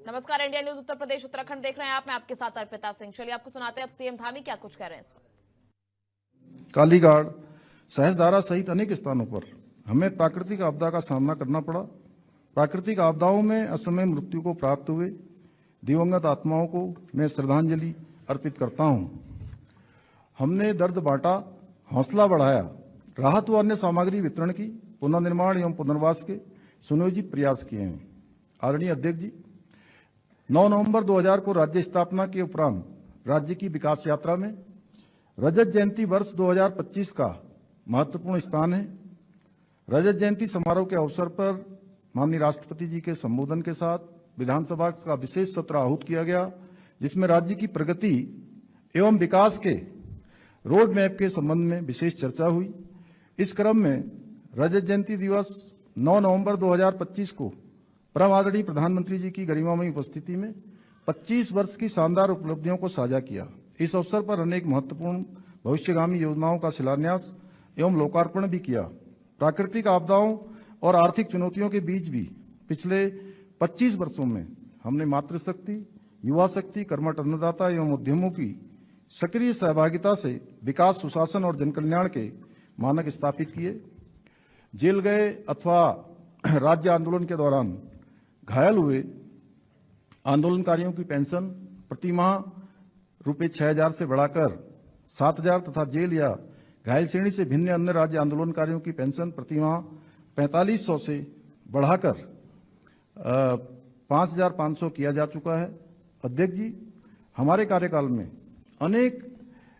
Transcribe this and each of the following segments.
नमस्कार, India news Uttar Pradesh Uttarakhand देख रहे हैं आप। मैं आपके साथ अर्पिता सिंह। चलिए आपको सुनाते हैं अब सीएम धामी क्या कुछ कह रहे हैं इस वक्त। कालीघाट, सहस्त्रधारा सहित अनेक स्थानों पर हमें प्राकृतिक आपदा का सामना करना पड़ा। प्राकृतिक आपदाओं में असमय मृत्यु को प्राप्त हुए दिवंगत आत्माओं को मैं श्रद्धांजलि अर्पित करता हूं। हमने दर्द बांटा, हौसला बढ़ाया, राहत व अन्य सामग्री वितरण की, पुनर्निर्माण एवं पुनर्वास के सुनियोजित प्रयास किए हैं। आदरणीय अध्यक्ष जी, 9 नवंबर 2000 को राज्य स्थापना के उपरांत राज्य की विकास यात्रा में रजत जयंती वर्ष 2025 का महत्वपूर्ण स्थान है। रजत जयंती समारोह के अवसर पर माननीय राष्ट्रपति जी के संबोधन के साथ विधानसभा का विशेष सत्र आहूत किया गया, जिसमें राज्य की प्रगति एवं विकास के रोड मैप के संबंध में विशेष चर्चा हुई। इस क्रम में रजत जयंती दिवस 9 नवंबर 2025 को परम आदरणीय प्रधानमंत्री जी की गरिमामयी उपस्थिति में 25 वर्ष की शानदार उपलब्धियों को साझा किया। इस अवसर पर अनेक महत्वपूर्ण भविष्यगामी योजनाओं का शिलान्यास एवं लोकार्पण भी किया। प्राकृतिक आपदाओं और आर्थिक चुनौतियों के बीच भी पिछले 25 वर्षों में हमने मातृशक्ति, युवा शक्ति, कर्मठ अन्नदाता एवं उद्यमों की सक्रिय सहभागिता से विकास, सुशासन और जनकल्याण के मानक स्थापित किए। जेल गए अथवा राज्य आंदोलन के दौरान घायल हुए आंदोलनकारियों की पेंशन प्रतिमाह रुपये 6,000 से बढ़ाकर 7,000 तथा जेल या घायल श्रेणी से भिन्न अन्य राज्य आंदोलनकारियों की पेंशन प्रतिमाह 4,500 से बढ़ाकर 5,500 किया जा चुका है। अध्यक्ष जी, हमारे कार्यकाल में अनेक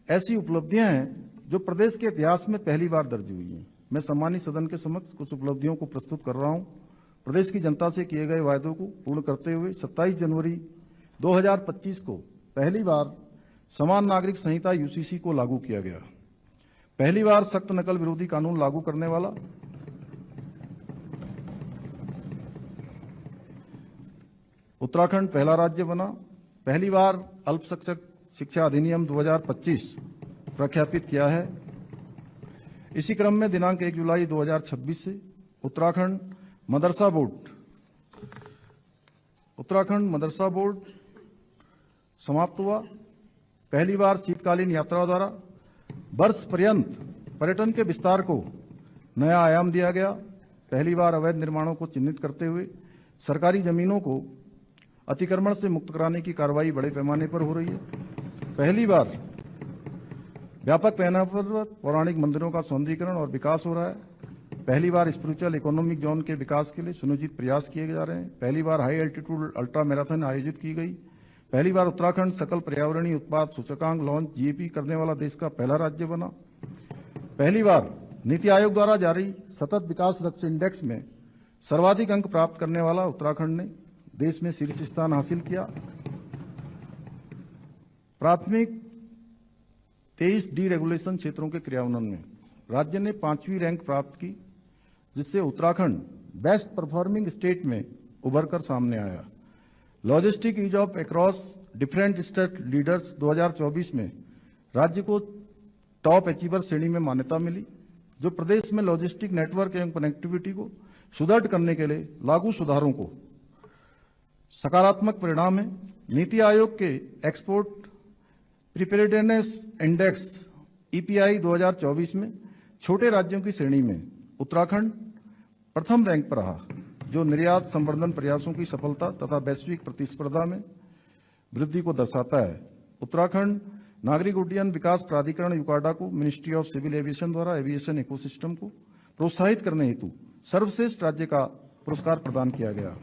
ऐसी उपलब्धियां हैं जो प्रदेश के इतिहास में पहली बार दर्ज हुई हैं। मैं सम्मानित सदन के समक्ष कुछ उपलब्धियों को प्रस्तुत कर रहा हूं। प्रदेश की जनता से किए गए वायदों को पूर्ण करते हुए 27 जनवरी 2025 को पहली बार समान नागरिक संहिता यूसीसी को लागू किया गया। पहली बार सख्त नकल विरोधी कानून लागू करने वाला उत्तराखंड पहला राज्य बना। पहली बार अल्पसंख्यक शिक्षा अधिनियम 2025 प्रख्यापित किया है। इसी क्रम में दिनांक 1 जुलाई 2026 से उत्तराखंड मदरसा बोर्ड समाप्त हुआ। पहली बार शीतकालीन यात्रा द्वारा वर्ष पर्यंत पर्यटन के विस्तार को नया आयाम दिया गया। पहली बार अवैध निर्माणों को चिन्हित करते हुए सरकारी जमीनों को अतिक्रमण से मुक्त कराने की कार्रवाई बड़े पैमाने पर हो रही है। पहली बार व्यापक पैमाने पर पौराणिक मंदिरों का सौंदर्यीकरण और विकास हो रहा है। पहली बार स्पिरिचुअल इकोनॉमिक जोन के विकास के लिए सुनियोजित प्रयास किए जा रहे हैं। पहली बार हाई एल्टीट्यूड अल्ट्रा मैराथन आयोजित की गई। पहली बार उत्तराखंड सकल पर्यावरणीय उत्पाद सूचकांक लॉन्च जीएपी करने वाला देश का पहला राज्य बना। पहली बार नीति आयोग द्वारा जारी सतत विकास लक्ष्य इंडेक्स में सर्वाधिक अंक प्राप्त करने वाला उत्तराखंड ने देश में शीर्ष स्थान हासिल किया। प्राथमिक 23 डीरेगुलेशन क्षेत्रों के क्रियान्वयन में राज्य ने 5वीं रैंक प्राप्त की, जिससे उत्तराखंड बेस्ट परफॉर्मिंग स्टेट में उभरकर सामने आया। Logistic ease of across different state leaders 2024 में राज्य को टॉप अचीवर श्रेणी में मान्यता मिली, जो प्रदेश में लॉजिस्टिक नेटवर्क एवं कनेक्टिविटी को सुदृढ़ करने के लिए लागू सुधारों को सकारात्मक परिणाम है। नीति आयोग के एक्सपोर्ट प्रिपेरेडनेस इंडेक्स ईपीआई 2024 में छोटे राज्यों की श्रेणी में उत्तराखंड प्रथम रैंक पर रहा, जो निर्यात संवर्धन प्रयासों की सफलता तथा वैश्विक प्रतिस्पर्धा में वृद्धि को दर्शाता है। उत्तराखंड नागरिक उड्डयन विकास प्राधिकरण यूकाडा को मिनिस्ट्री ऑफ सिविल एविएशन द्वारा एविएशन इकोसिस्टम को प्रोत्साहित करने हेतु सर्वश्रेष्ठ राज्य का पुरस्कार प्रदान किया गया।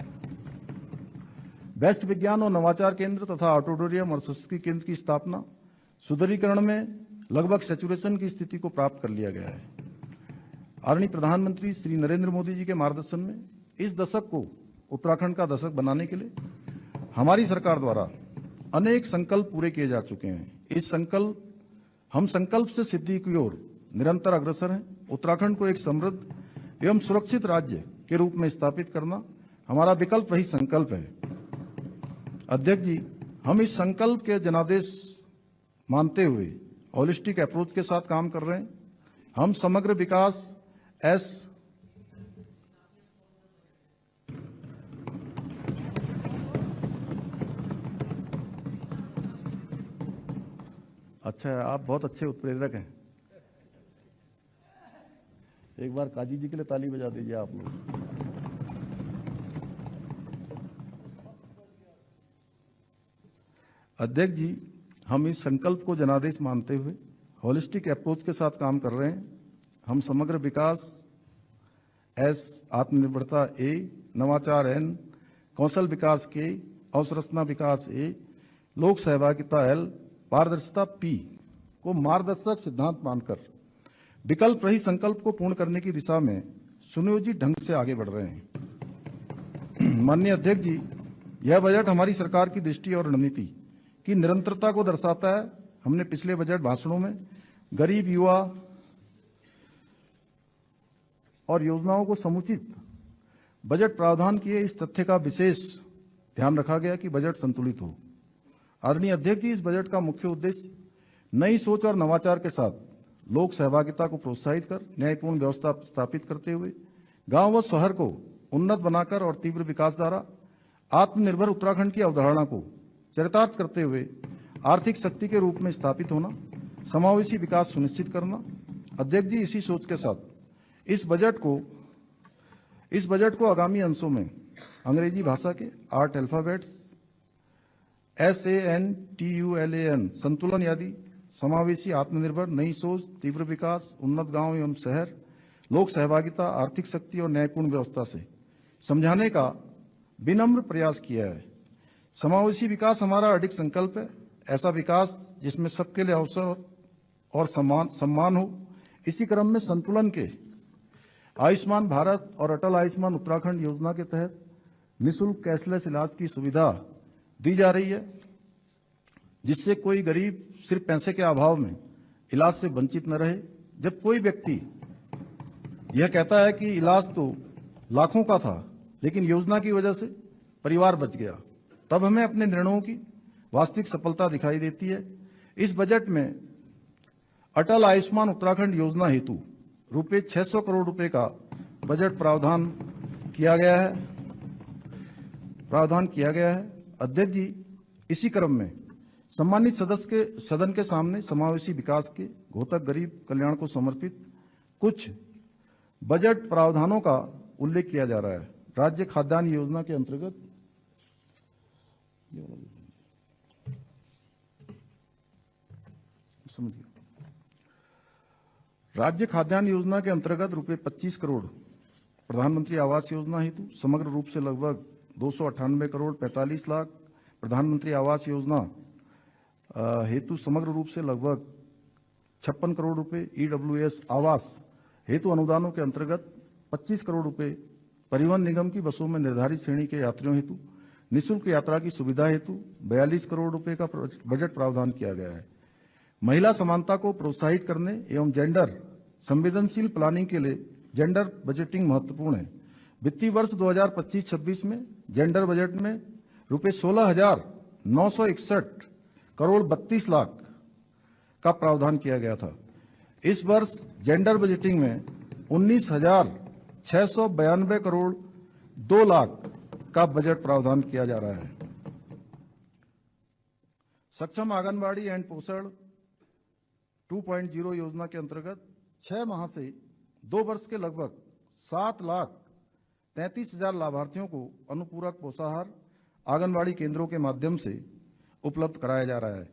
बेस्ट विज्ञान और नवाचार केंद्र तथा ऑडिटोरियम और संस्कृति केंद्र की स्थापना सुदृढ़ीकरण में लगभग सैचुरेशन की स्थिति को प्राप्त कर लिया गया है। आदरणीय प्रधानमंत्री श्री नरेंद्र मोदी जी के मार्गदर्शन में इस दशक को उत्तराखंड का दशक बनाने के लिए हमारी सरकार द्वारा अनेक संकल्प पूरे किए जा चुके हैं। हम संकल्प से सिद्धि की ओर निरंतर अग्रसर हैं। उत्तराखंड को एक समृद्ध एवं सुरक्षित राज्य के रूप में स्थापित करना हमारा विकल्प रहित संकल्प है। अध्यक्ष जी, हम इस संकल्प के जनादेश मानते हुए होलिस्टिक अप्रोच के साथ काम कर रहे हैं। हम समग्र विकास अच्छा है, आप बहुत अच्छे उत्प्रेरक हैं। एक बार काजी जी के लिए ताली बजा दीजिए आप लोग। अध्यक्ष जी, हम इस संकल्प को जनादेश मानते हुए होलिस्टिक अप्रोच के साथ काम कर रहे हैं। हम समग्र विकास एस, आत्मनिर्भरता ए, नवाचार एन, कौशल विकास के, अवसंरचना विकास ए, लोक सहभागिता एल, पारदर्शिता पी को मार्गदर्शक सिद्धांत मानकर विकल्प रही संकल्प को पूर्ण करने की दिशा में सुनियोजित ढंग से आगे बढ़ रहे हैं। माननीय अध्यक्ष जी, यह बजट हमारी सरकार की दृष्टि और रणनीति की निरंतरता को दर्शाता है। हमने पिछले बजट भाषणों में गरीब, युवा और योजनाओं को समुचित बजट प्रावधान किए, इस तथ्य का विशेष ध्यान रखा गया कि बजट संतुलित हो। आदरणीय अध्यक्ष जी, इस बजट का मुख्य उद्देश्य नई सोच और नवाचार के साथ लोक सहभागिता को प्रोत्साहित कर न्यायपूर्ण व्यवस्था स्थापित करते हुए गांव व शहर को उन्नत बनाकर और तीव्र विकास द्वारा आत्मनिर्भर उत्तराखंड की अवधारणा को चरितार्थ करते हुए आर्थिक शक्ति के रूप में स्थापित होना, समावेशी विकास सुनिश्चित करना। अध्यक्ष जी, इसी सोच के साथ इस बजट को आगामी अंशों में अंग्रेजी भाषा के 8 अल्फाबेट्स SANTULAN संतुलन यादी, समावेशी, आत्मनिर्भर, नई सोच, तीव्र विकास, उन्नत गांव एवं शहर, लोक सहभागिता, आर्थिक शक्ति और न्यायपूर्ण व्यवस्था से समझाने का विनम्र प्रयास किया है। समावेशी विकास हमारा अडिग संकल्प है, ऐसा विकास जिसमें सबके लिए अवसर और सम्मान हो। इसी क्रम में संतुलन के आयुष्मान भारत और अटल आयुष्मान उत्तराखंड योजना के तहत निःशुल्क कैशलेस इलाज की सुविधा दी जा रही है, जिससे कोई गरीब सिर्फ पैसे के अभाव में इलाज से वंचित न रहे। जब कोई व्यक्ति यह कहता है कि इलाज तो लाखों का था लेकिन योजना की वजह से परिवार बच गया, तब हमें अपने निर्णयों की वास्तविक सफलता दिखाई देती है। इस बजट में अटल आयुष्मान उत्तराखंड योजना हेतु रुपये 600 करोड़ रुपए का बजट प्रावधान किया गया है। अध्यक्ष जी, इसी क्रम में सम्मानित सदन के सामने समावेशी विकास के घोतक गरीब कल्याण को समर्पित कुछ बजट प्रावधानों का उल्लेख किया जा रहा है। राज्य खाद्यान्न योजना के अंतर्गत राज्य खाद्यान्न योजना के अंतर्गत रुपये 25 करोड़ प्रधानमंत्री आवास योजना हेतु समग्र रूप से लगभग 298 करोड़ 45 लाख, प्रधानमंत्री आवास योजना हेतु समग्र रूप से लगभग 56 करोड़ रुपए, EWS आवास हेतु अनुदानों के अंतर्गत 25 करोड़ रुपए, परिवहन निगम की बसों में निर्धारित श्रेणी के यात्रियों हेतु निःशुल्क यात्रा की सुविधा हेतु 42 करोड़ रुपए का बजट प्रावधान किया गया है। महिला समानता को प्रोत्साहित करने एवं जेंडर संवेदनशील प्लानिंग के लिए जेंडर बजटिंग महत्वपूर्ण है। वित्तीय वर्ष 2025-26 में जेंडर बजट में रुपये 16,961 करोड़ 32 लाख का प्रावधान किया गया था। इस वर्ष जेंडर बजटिंग में 19,692 करोड़ 2 लाख का बजट प्रावधान किया जा रहा है। सक्षम आंगनबाड़ी एंड पोषण 2.0 योजना के अंतर्गत 6 माह से 2 वर्ष के लगभग 7,33,000 लाभार्थियों को अनुपूरक पोषाहार आंगनबाड़ी केंद्रों के माध्यम से उपलब्ध कराया जा रहा है।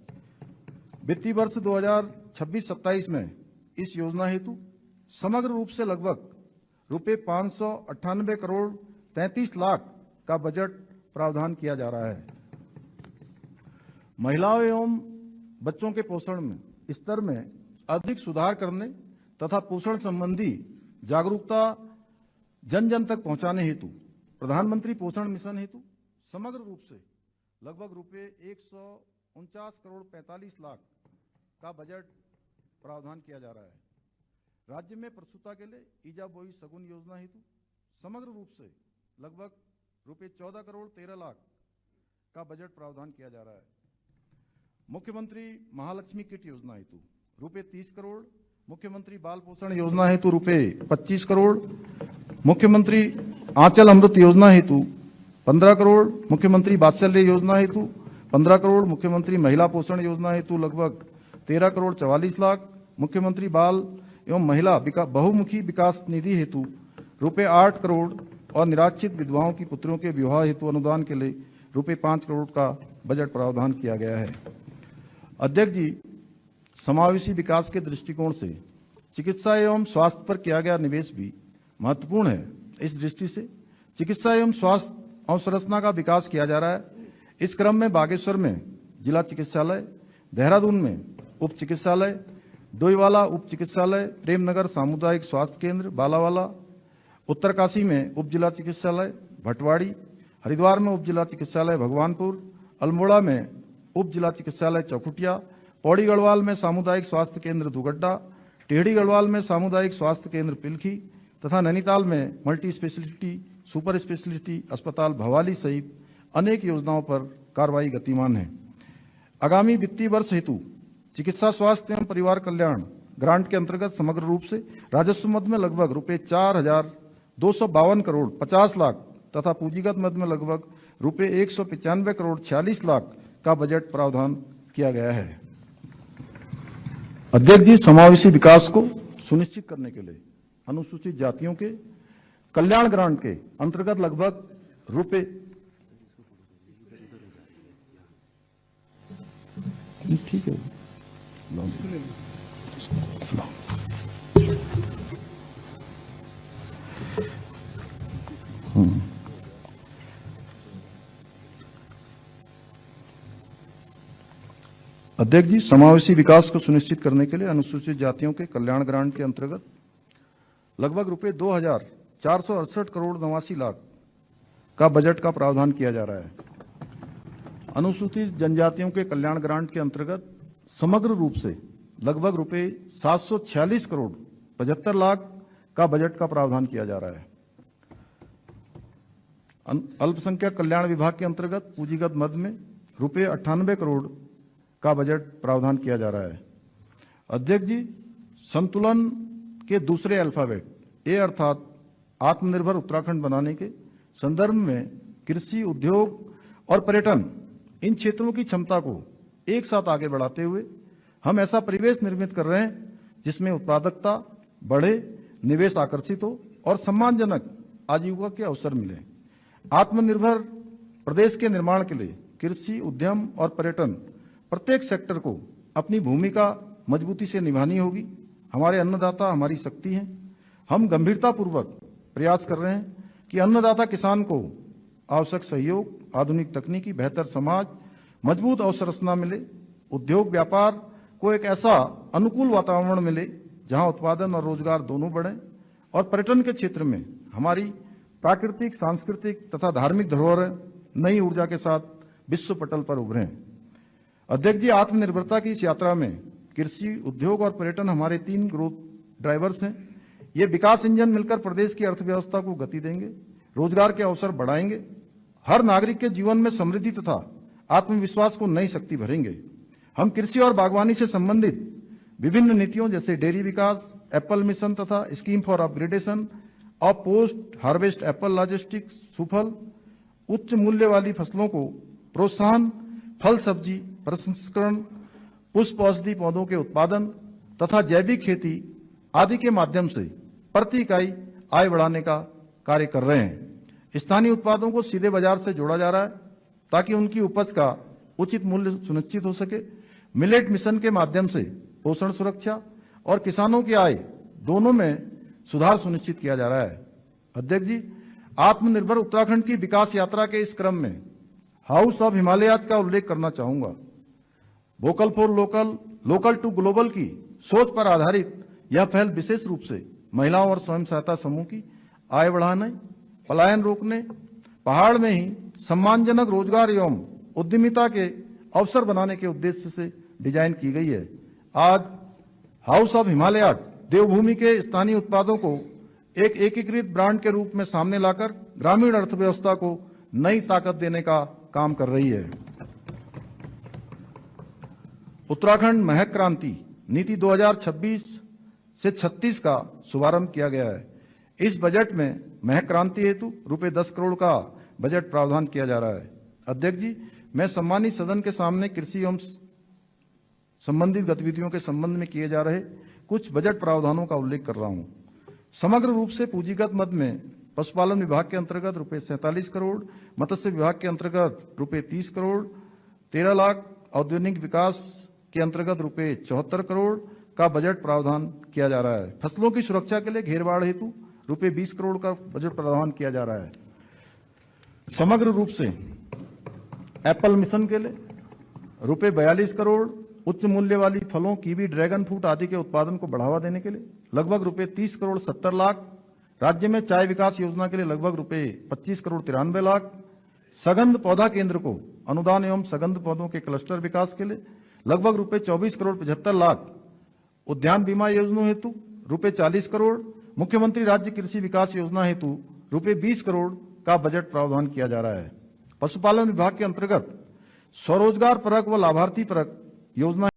वित्तीय वर्ष 2026-27 में इस योजना हेतु समग्र रूप से लगभग रुपये 598 करोड़ 33 लाख का बजट प्रावधान किया जा रहा है। महिलाओं एवं बच्चों के पोषण में स्तर में अधिक सुधार करने तथा पोषण संबंधी जागरूकता जन जन तक पहुंचाने हेतु प्रधानमंत्री पोषण मिशन हेतु समग्र रूप से लगभग रुपये 149 करोड़ 45 लाख का बजट प्रावधान किया जा रहा है। राज्य में प्रसूता के लिए ईजा बोई सगुन योजना हेतु समग्र रूप से लगभग रुपये 14 करोड़ 13 लाख का बजट प्रावधान किया जा रहा है। मुख्यमंत्री महालक्ष्मी किट योजना हेतु रुपये 30 करोड़, मुख्यमंत्री बाल पोषण योजना हेतु रुपये 25 करोड़, मुख्यमंत्री आंचल अमृत योजना हेतु 15 करोड़, मुख्यमंत्री वात्सल्य योजना हेतु 15 करोड़, मुख्यमंत्री महिला पोषण योजना हेतु लगभग 13,44,00,000, मुख्यमंत्री बाल एवं महिला बहुमुखी विकास निधि हेतु रुपये 8 करोड़ और निराश्रित विधवाओं की पुत्रियों के विवाह हेतु अनुदान के लिए रुपये 5 करोड़ का बजट प्रावधान किया गया है। अध्यक्ष जी, समावेशी विकास के दृष्टिकोण से चिकित्सा एवं स्वास्थ्य पर किया गया निवेश भी महत्वपूर्ण है। इस दृष्टि से चिकित्सा एवं स्वास्थ्य अवसंरचना का विकास किया जा रहा है। इस क्रम में बागेश्वर में जिला चिकित्सालय, देहरादून में उप चिकित्सालय, डोईवाला उप चिकित्सालय, प्रेमनगर सामुदायिक स्वास्थ्य केंद्र बालावाला, उत्तरकाशी में उप जिला चिकित्सालय भटवाड़ी, हरिद्वार में उप जिला चिकित्सालय भगवानपुर, अल्मोड़ा में उप जिला चिकित्सालय चौखुटिया, पौड़ी गढ़वाल में सामुदायिक स्वास्थ्य केंद्र दुगड्डा, टेहड़ी गढ़वाल में सामुदायिक स्वास्थ्य केंद्र पिलखी तथा नैनीताल में मल्टी स्पेशलिटी सुपर स्पेशलिटी अस्पताल भवाली सहित अनेक योजनाओं पर कार्रवाई गतिमान है। आगामी वित्तीय वर्ष हेतु चिकित्सा स्वास्थ्य एवं परिवार कल्याण ग्रांट के अंतर्गत समग्र रूप से राजस्व मद में लगभग रुपये 4,252 करोड़ 50 लाख तथा पूंजीगत मद में लगभग रुपये 195 करोड़ 46 लाख का बजट प्रावधान किया गया है। अध्यक्ष जी, समावेशी विकास को सुनिश्चित करने के लिए अनुसूचित जातियों के कल्याण ग्रांट के अंतर्गत लगभग रुपये ठीक है अध्यक्ष जी, समावेशी विकास को सुनिश्चित करने के लिए अनुसूचित जातियों के कल्याण ग्रांट के अंतर्गत लगभग रुपये 2,468 करोड़ 89 लाख का बजट का प्रावधान किया जा रहा है। अनुसूचित जनजातियों के कल्याण ग्रांट के अंतर्गत समग्र रूप से लगभग रुपये 746 करोड़ 75 लाख का बजट का प्रावधान किया जा रहा है। अल्पसंख्यक कल्याण विभाग के अंतर्गत पूंजीगत मद में रुपये 98 करोड़ का बजट प्रावधान किया जा रहा है। अध्यक्ष जी, संतुलन के दूसरे अल्फाबेट ए अर्थात आत्मनिर्भर उत्तराखंड बनाने के संदर्भ में कृषि, उद्योग और पर्यटन इन क्षेत्रों की क्षमता को एक साथ आगे बढ़ाते हुए हम ऐसा परिवेश निर्मित कर रहे हैं जिसमें उत्पादकता बढ़े, निवेश आकर्षित हो और सम्मानजनक आजीविका के अवसर मिले। आत्मनिर्भर प्रदेश के निर्माण के लिए कृषि, उद्यम और पर्यटन प्रत्येक सेक्टर को अपनी भूमिका मजबूती से निभानी होगी। हमारे अन्नदाता हमारी शक्ति हैं। हम गंभीरतापूर्वक प्रयास कर रहे हैं कि अन्नदाता किसान को आवश्यक सहयोग, आधुनिक तकनीकी, बेहतर समाज, मजबूत अवसंरचना मिले। उद्योग व्यापार को एक ऐसा अनुकूल वातावरण मिले जहां उत्पादन और रोजगार दोनों बढ़े और पर्यटन के क्षेत्र में हमारी प्राकृतिक, सांस्कृतिक तथा धार्मिक धरोहर नई ऊर्जा के साथ विश्व पटल पर उभरें। अध्यक्ष जी, आत्मनिर्भरता की इस यात्रा में कृषि, उद्योग और पर्यटन हमारे 3 ग्रोथ ड्राइवर्स हैं। ये विकास इंजन मिलकर प्रदेश की अर्थव्यवस्था को गति देंगे, रोजगार के अवसर बढ़ाएंगे, हर नागरिक के जीवन में समृद्धि तथा आत्मविश्वास को नई शक्ति भरेंगे। हम कृषि और बागवानी से संबंधित विभिन्न नीतियों जैसे डेयरी विकास, एप्पल मिशन तथा scheme for upgradation of post harvest Apple logistics, सुफल, उच्च मूल्य वाली फसलों को प्रोत्साहन, फल सब्जी प्रसंस्करण, पुष्प औषधि पौधों के उत्पादन तथा जैविक खेती आदि के माध्यम से प्रति इकाई आय बढ़ाने का कार्य कर रहे हैं। स्थानीय उत्पादों को सीधे बाजार से जोड़ा जा रहा है ताकि उनकी उपज का उचित मूल्य सुनिश्चित हो सके। मिलेट मिशन के माध्यम से पोषण सुरक्षा और किसानों की आय दोनों में सुधार सुनिश्चित किया जा रहा है। अध्यक्ष जी, आत्मनिर्भर उत्तराखंड की विकास यात्रा के इस क्रम में हाउस ऑफ हिमालयाज का उल्लेख करना चाहूंगा। Vocal for local, local to global की सोच पर आधारित यह पहल विशेष रूप से महिलाओं और स्वयं सहायता समूह की आय बढ़ाने, पलायन रोकने, पहाड़ में ही सम्मानजनक रोजगार एवं उद्यमिता के अवसर बनाने के उद्देश्य से डिजाइन की गई है। आज हाउस ऑफ हिमालयाज देवभूमि के स्थानीय उत्पादों को एक एकीकृत ब्रांड के रूप में सामने लाकर ग्रामीण अर्थव्यवस्था को नई ताकत देने का काम कर रही है। उत्तराखंड महक क्रांति नीति 2026 से 36 का शुभारंभ किया गया है। इस बजट में महक क्रांति हेतु रुपये 10 करोड़ का बजट प्रावधान किया जा रहा है। अध्यक्ष जी, मैं सम्मानित सदन के सामने कृषि एवं संबंधित गतिविधियों के संबंध में किए जा रहे कुछ बजट प्रावधानों का उल्लेख कर रहा हूं। समग्र रूप से पूंजीगत मद में पशुपालन विभाग के अंतर्गत रुपए 47 करोड़, मत्स्य विभाग के अंतर्गत रुपए 30 करोड़, 13 लाख, औद्योगिक विकास के अंतर्गत रुपए 74 करोड़ का बजट प्रावधान किया जा रहा है। फसलों की सुरक्षा के लिए घेरबाड़ हेतु रुपए 20 करोड़ का बजट प्रावधान किया जा रहा है। समग्र रूप से एप्पल मिशन के लिए रुपए 42 करोड़, उच्च मूल्य वाली फलों, कीवी, ड्रैगन फ्रूट आदि के उत्पादन को बढ़ावा देने के लिए लगभग रुपए 30 करोड़ 70 लाख, राज्य में चाय विकास योजना के लिए लगभग रुपए 25 करोड़ 93 लाख, सगंध पौधा केंद्र को अनुदान एवं सगंध पौधों के क्लस्टर विकास के लिए लगभग रुपए 24 करोड़ 75 लाख, उद्यान बीमा योजना हेतु रुपए 40 करोड़, मुख्यमंत्री राज्य कृषि विकास योजना हेतु रुपए 20 करोड़ का बजट प्रावधान किया जा रहा है। पशुपालन विभाग के अंतर्गत स्वरोजगार परक व लाभार्थी परक योजना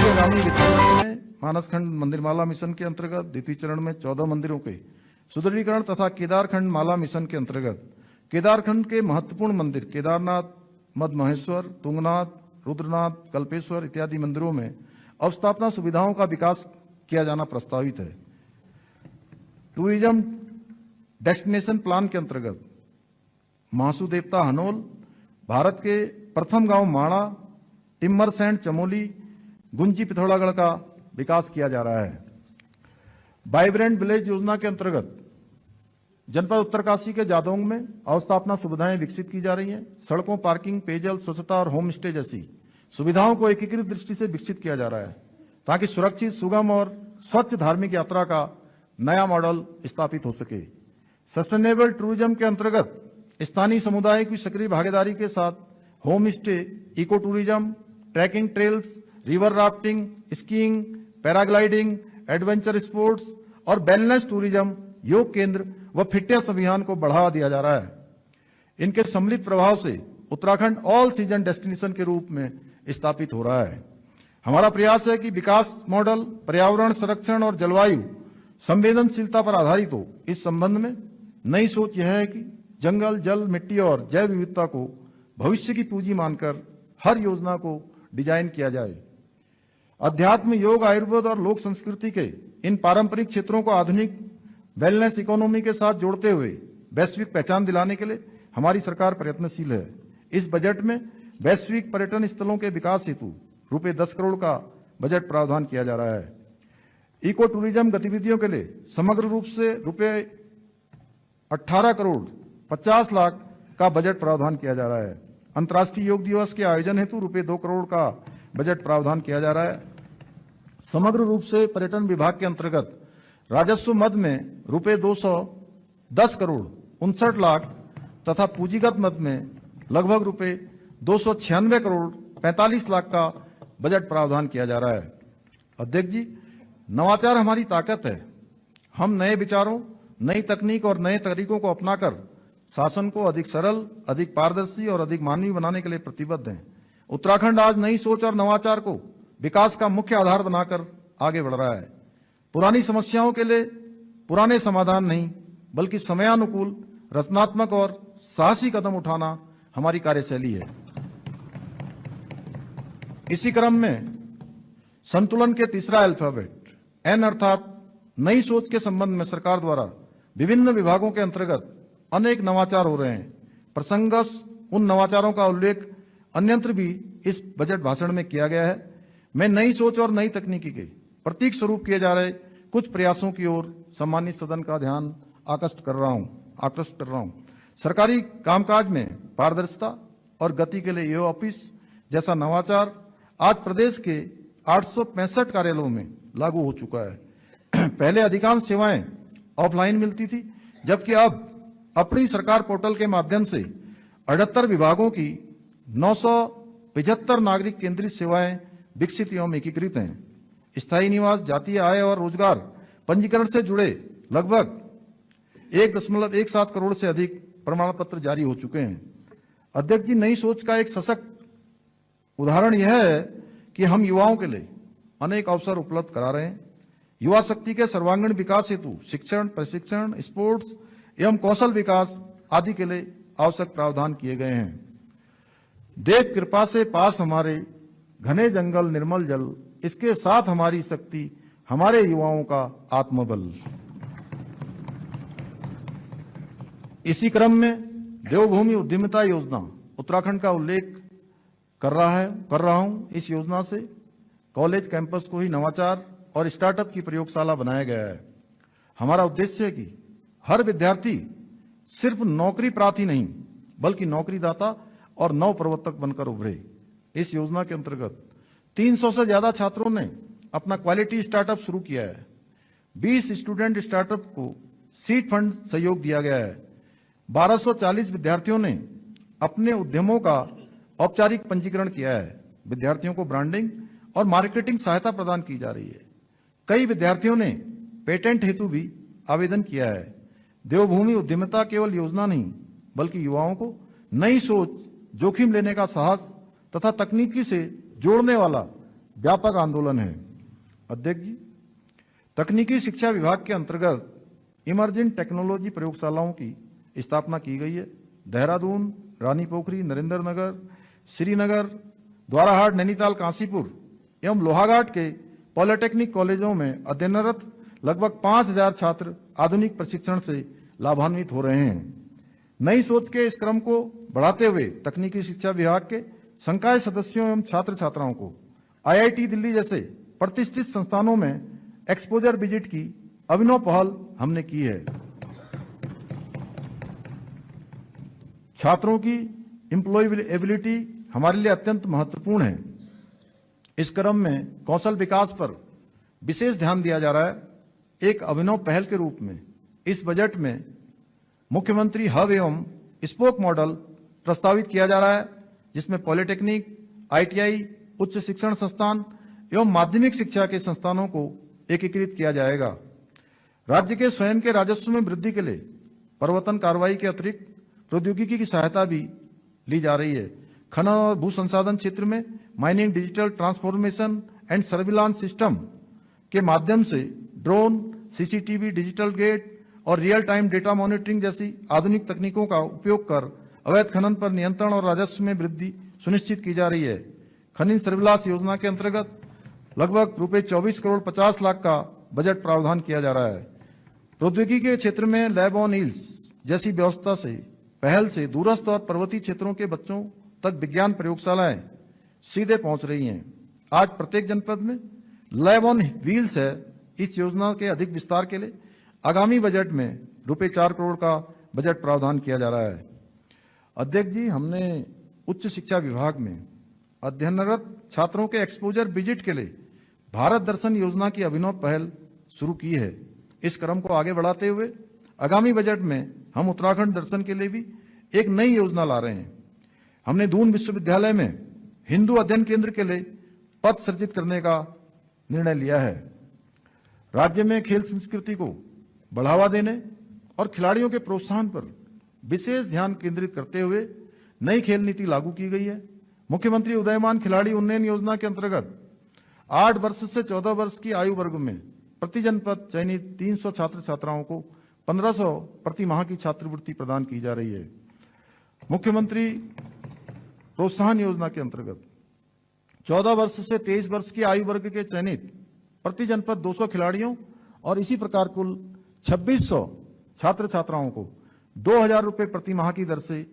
आगामी वित्त वर्ष में मानसखंड मंदिरमाला मिशन के अंतर्गत द्वितीय चरण में 14 मंदिरों के सुदृढ़ीकरण तथा केदारखंड माला मिशन के अंतर्गत केदारखंड के महत्वपूर्ण मंदिर केदारनाथ, मद महेश्वर, तुंगनाथ, रुद्रनाथ, कल्पेश्वर इत्यादि मंदिरों में अवस्थापना सुविधाओं का विकास किया जाना प्रस्तावित है। टूरिज्म डेस्टिनेशन प्लान के अंतर्गत महासू देवता हनोल, भारत के प्रथम गांव माणा, टिम्बर सैंड चमोली, गुंजी पिथौरागढ़ का विकास किया जा रहा है। वाइब्रेंट विलेज योजना के अंतर्गत जनपद उत्तरकाशी के जादौंग में अवस्थापना सुविधाएं विकसित की जा रही हैं। सड़कों, पार्किंग, पेयजल, स्वच्छता और होम स्टे जैसी सुविधाओं को एकीकृत दृष्टि से विकसित किया जा रहा है ताकि सुरक्षित, सुगम और स्वच्छ धार्मिक यात्रा का नया मॉडल स्थापित हो सके। सस्टेनेबल टूरिज्म के अंतर्गत स्थानीय समुदाय की सक्रिय भागीदारी के साथ home stay, eco tourism, trekking trails, river rafting, skiing, paragliding, adventure sports और वेलनेस टूरिज्म, योग केंद्र व फिटनेस अभियान को बढ़ावा दिया जा रहा है। इनके सम्मिलित प्रभाव से उत्तराखंड ऑल सीजन डेस्टिनेशन के रूप में स्थापित हो रहा है। हमारा प्रयास है कि विकास मॉडल पर्यावरण संरक्षण और जलवायु संवेदनशीलता पर आधारित हो। इस संबंध में नई सोच यह है कि जंगल, जल, मिट्टी और जैव विविधता को भविष्य की पूंजी मानकर हर योजना को डिजाइन किया जाए। अध्यात्म, योग, आयुर्वेद और लोक संस्कृति के इन पारंपरिक क्षेत्रों को आधुनिक वेलनेस इकोनॉमी के साथ जोड़ते हुए वैश्विक पहचान दिलाने के लिए हमारी सरकार प्रयत्नशील है। इस बजट में वैश्विक पर्यटन स्थलों के विकास हेतु रुपए 10 करोड़ का बजट प्रावधान किया जा रहा है। इको टूरिज्म गतिविधियों के लिए समग्र रूप से रुपए 18 करोड़ 50 लाख का बजट प्रावधान किया जा रहा है। अंतर्राष्ट्रीय योग दिवस के आयोजन हेतु रुपए 2 करोड़ का बजट प्रावधान किया जा रहा है। समग्र रूप से पर्यटन विभाग के अंतर्गत राजस्व मद में रुपए 210 करोड़ 59 लाख तथा पूंजीगत मद में लगभग रुपए 296 करोड़ 45 लाख का बजट प्रावधान किया जा रहा है। अध्यक्ष जी, नवाचार हमारी ताकत है। हम नए विचारों, नई तकनीक और नए तरीकों को अपनाकर शासन को अधिक सरल, अधिक पारदर्शी और अधिक मानवीय बनाने के लिए प्रतिबद्ध हैं। उत्तराखंड आज नई सोच और नवाचार को विकास का मुख्य आधार बनाकर आगे बढ़ रहा है। पुरानी समस्याओं के लिए पुराने समाधान नहीं, बल्कि समयानुकूल, रचनात्मक और साहसी कदम उठाना हमारी कार्यशैली है। इसी क्रम में संतुलन के तीसरा अल्फाबेट एन अर्थात नई सोच के संबंध में सरकार द्वारा विभिन्न विभागों के अंतर्गत अनेक नवाचार हो रहे हैं। प्रसंगस उन नवाचारों का उल्लेख अन्यत्र भी इस बजट भाषण में किया गया है। मैं नई सोच और नई तकनीकी के प्रतीक स्वरूप किए जा रहे कुछ प्रयासों की ओर सम्मानित सदन का ध्यान आकृष्ट कर रहा हूं। सरकारी कामकाज में पारदर्शिता और गति के लिए ईओ ऑफिस जैसा नवाचार आज प्रदेश के 865 कार्यालयों में लागू हो चुका है। पहले अधिकांश सेवाएं ऑफलाइन मिलती थी, जबकि अब अपनी सरकार पोर्टल के माध्यम से 78 विभागों की 975 नागरिक केंद्रित सेवाएं विकसित एवं एकीकृत हैं। स्थायी निवास, जातीय आय और रोजगार पंजीकरण से जुड़े लगभग 1.17 करोड़ से अधिक प्रमाण पत्र जारी हो चुके हैं। अध्यक्ष जी, नई सोच का एक सशक्त उदाहरण यह है कि हम युवाओं के लिए अनेक अवसर उपलब्ध करा रहे हैं। युवा शक्ति के सर्वांगीण विकास हेतु शिक्षण, प्रशिक्षण, स्पोर्ट्स एवं कौशल विकास आदि के लिए आवश्यक प्रावधान किए गए हैं। देव कृपा से पास हमारे घने जंगल, निर्मल जल, इसके साथ हमारी शक्ति, हमारे युवाओं का आत्मबल। इसी क्रम में देवभूमि उद्यमिता योजना उत्तराखंड का उल्लेख कर रहा हूं। इस योजना से कॉलेज कैंपस को ही नवाचार और स्टार्टअप की प्रयोगशाला बनाया गया है। हमारा उद्देश्य है कि हर विद्यार्थी सिर्फ नौकरी प्रार्थी नहीं, बल्कि नौकरीदाता और नव प्रवर्तक बनकर उभरे। इस योजना के अंतर्गत 300 से ज्यादा छात्रों ने अपना क्वालिटी स्टार्टअप शुरू किया है। 20 स्टूडेंट स्टार्टअप को सीड फंड सहयोग दिया गया है। 1240 विद्यार्थियों ने अपने उद्यमों का औपचारिक पंजीकरण किया है। विद्यार्थियों को ब्रांडिंग और मार्केटिंग सहायता प्रदान की जा रही है। कई विद्यार्थियों ने पेटेंट हेतु भी आवेदन किया है। देवभूमि उद्यमिता केवल योजना नहीं, बल्कि युवाओं को नई सोच, जोखिम लेने का साहस तथा तकनीकी से जोड़ने वाला व्यापक आंदोलन है। अध्यक्ष जी, तकनीकी शिक्षा विभाग के अंतर्गत इमर्जिंग टेक्नोलॉजी प्रयोगशालाओं की स्थापना की गई है। देहरादून, रानी पोखरी, नरेंद्र नगर, श्रीनगर, द्वाराहाट, नैनीताल, काशीपुर एवं लोहाघाट के पॉलिटेक्निक कॉलेजों में अध्ययनरत लगभग 5000 छात्र आधुनिक प्रशिक्षण से लाभान्वित हो रहे हैं। नई सोच के इस क्रम को बढ़ाते हुए तकनीकी शिक्षा विभाग के संकाय सदस्यों एवं छात्र छात्राओं को IIT दिल्ली जैसे प्रतिष्ठित संस्थानों में एक्सपोजर विजिट की अभिनव पहल हमने की है। छात्रों की एम्प्लॉयबिलिटी हमारे लिए अत्यंत महत्वपूर्ण है। इस क्रम में कौशल विकास पर विशेष ध्यान दिया जा रहा है। एक अभिनव पहल के रूप में इस बजट में मुख्यमंत्री हब एवं स्पोक मॉडल प्रस्तावित किया जा रहा है, जिसमें पॉलिटेक्निक, ITI, उच्च शिक्षण संस्थान एवं माध्यमिक शिक्षा के संस्थानों को एकीकृत किया जाएगा। राज्य के स्वयं के राजस्व में वृद्धि के लिए प्रवर्तन कार्रवाई के अतिरिक्त प्रौद्योगिकी की सहायता भी ली जा रही है। खनन और भू संसाधन क्षेत्र में mining digital transformation and surveillance system के माध्यम से ड्रोन, CCTV, डिजिटल गेट और रियल टाइम डेटा मॉनिटरिंग जैसी आधुनिक तकनीकों का उपयोग कर अवैध खनन पर नियंत्रण और राजस्व में वृद्धि सुनिश्चित की जा रही है। खनिज सर्विलांस योजना के अंतर्गत लगभग रुपए 24 करोड़ 50 लाख का बजट प्रावधान किया जा रहा है। प्रौद्योगिकी के क्षेत्र में लैब ऑन व्हील्स जैसी व्यवस्था से पहल से दूरस्थ और पर्वतीय क्षेत्रों के बच्चों तक विज्ञान प्रयोगशालाएं सीधे पहुंच रही हैं। आज प्रत्येक जनपद में लैब ऑन व्हील्स है। इस योजना के अधिक विस्तार के लिए आगामी बजट में रुपए 4 करोड़ का बजट प्रावधान किया जा रहा है। अध्यक्ष जी, हमने उच्च शिक्षा विभाग में अध्ययनरत छात्रों के एक्सपोजर विजिट के लिए भारत दर्शन योजना की अभिनव पहल शुरू की है। इस क्रम को आगे बढ़ाते हुए आगामी बजट में हम उत्तराखंड दर्शन के लिए भी एक नई योजना ला रहे हैं। हमने दून विश्वविद्यालय में हिंदू अध्ययन केंद्र के लिए पद सृजित करने का निर्णय लिया है। राज्य में खेल संस्कृति को बढ़ावा देने और खिलाड़ियों के प्रोत्साहन पर विशेष ध्यान केंद्रित करते हुए नई खेल नीति लागू की गई है। मुख्यमंत्री उदयमान खिलाड़ी उन्नयन योजना के अंतर्गत 8 वर्ष से 14 वर्ष की आयु वर्ग में प्रति जनपद चयनित 300 छात्र छात्राओं को 1500 प्रति माह की छात्रवृत्ति प्रदान की जा रही है। मुख्यमंत्री प्रोत्साहन योजना के अंतर्गत 14 वर्ष से 23 वर्ष की आयु वर्ग के चयनित प्रति जनपद 200 खिलाड़ियों और इसी प्रकार कुल 2600 छात्र छात्राओं को 2000 रुपये प्रति माह की दर से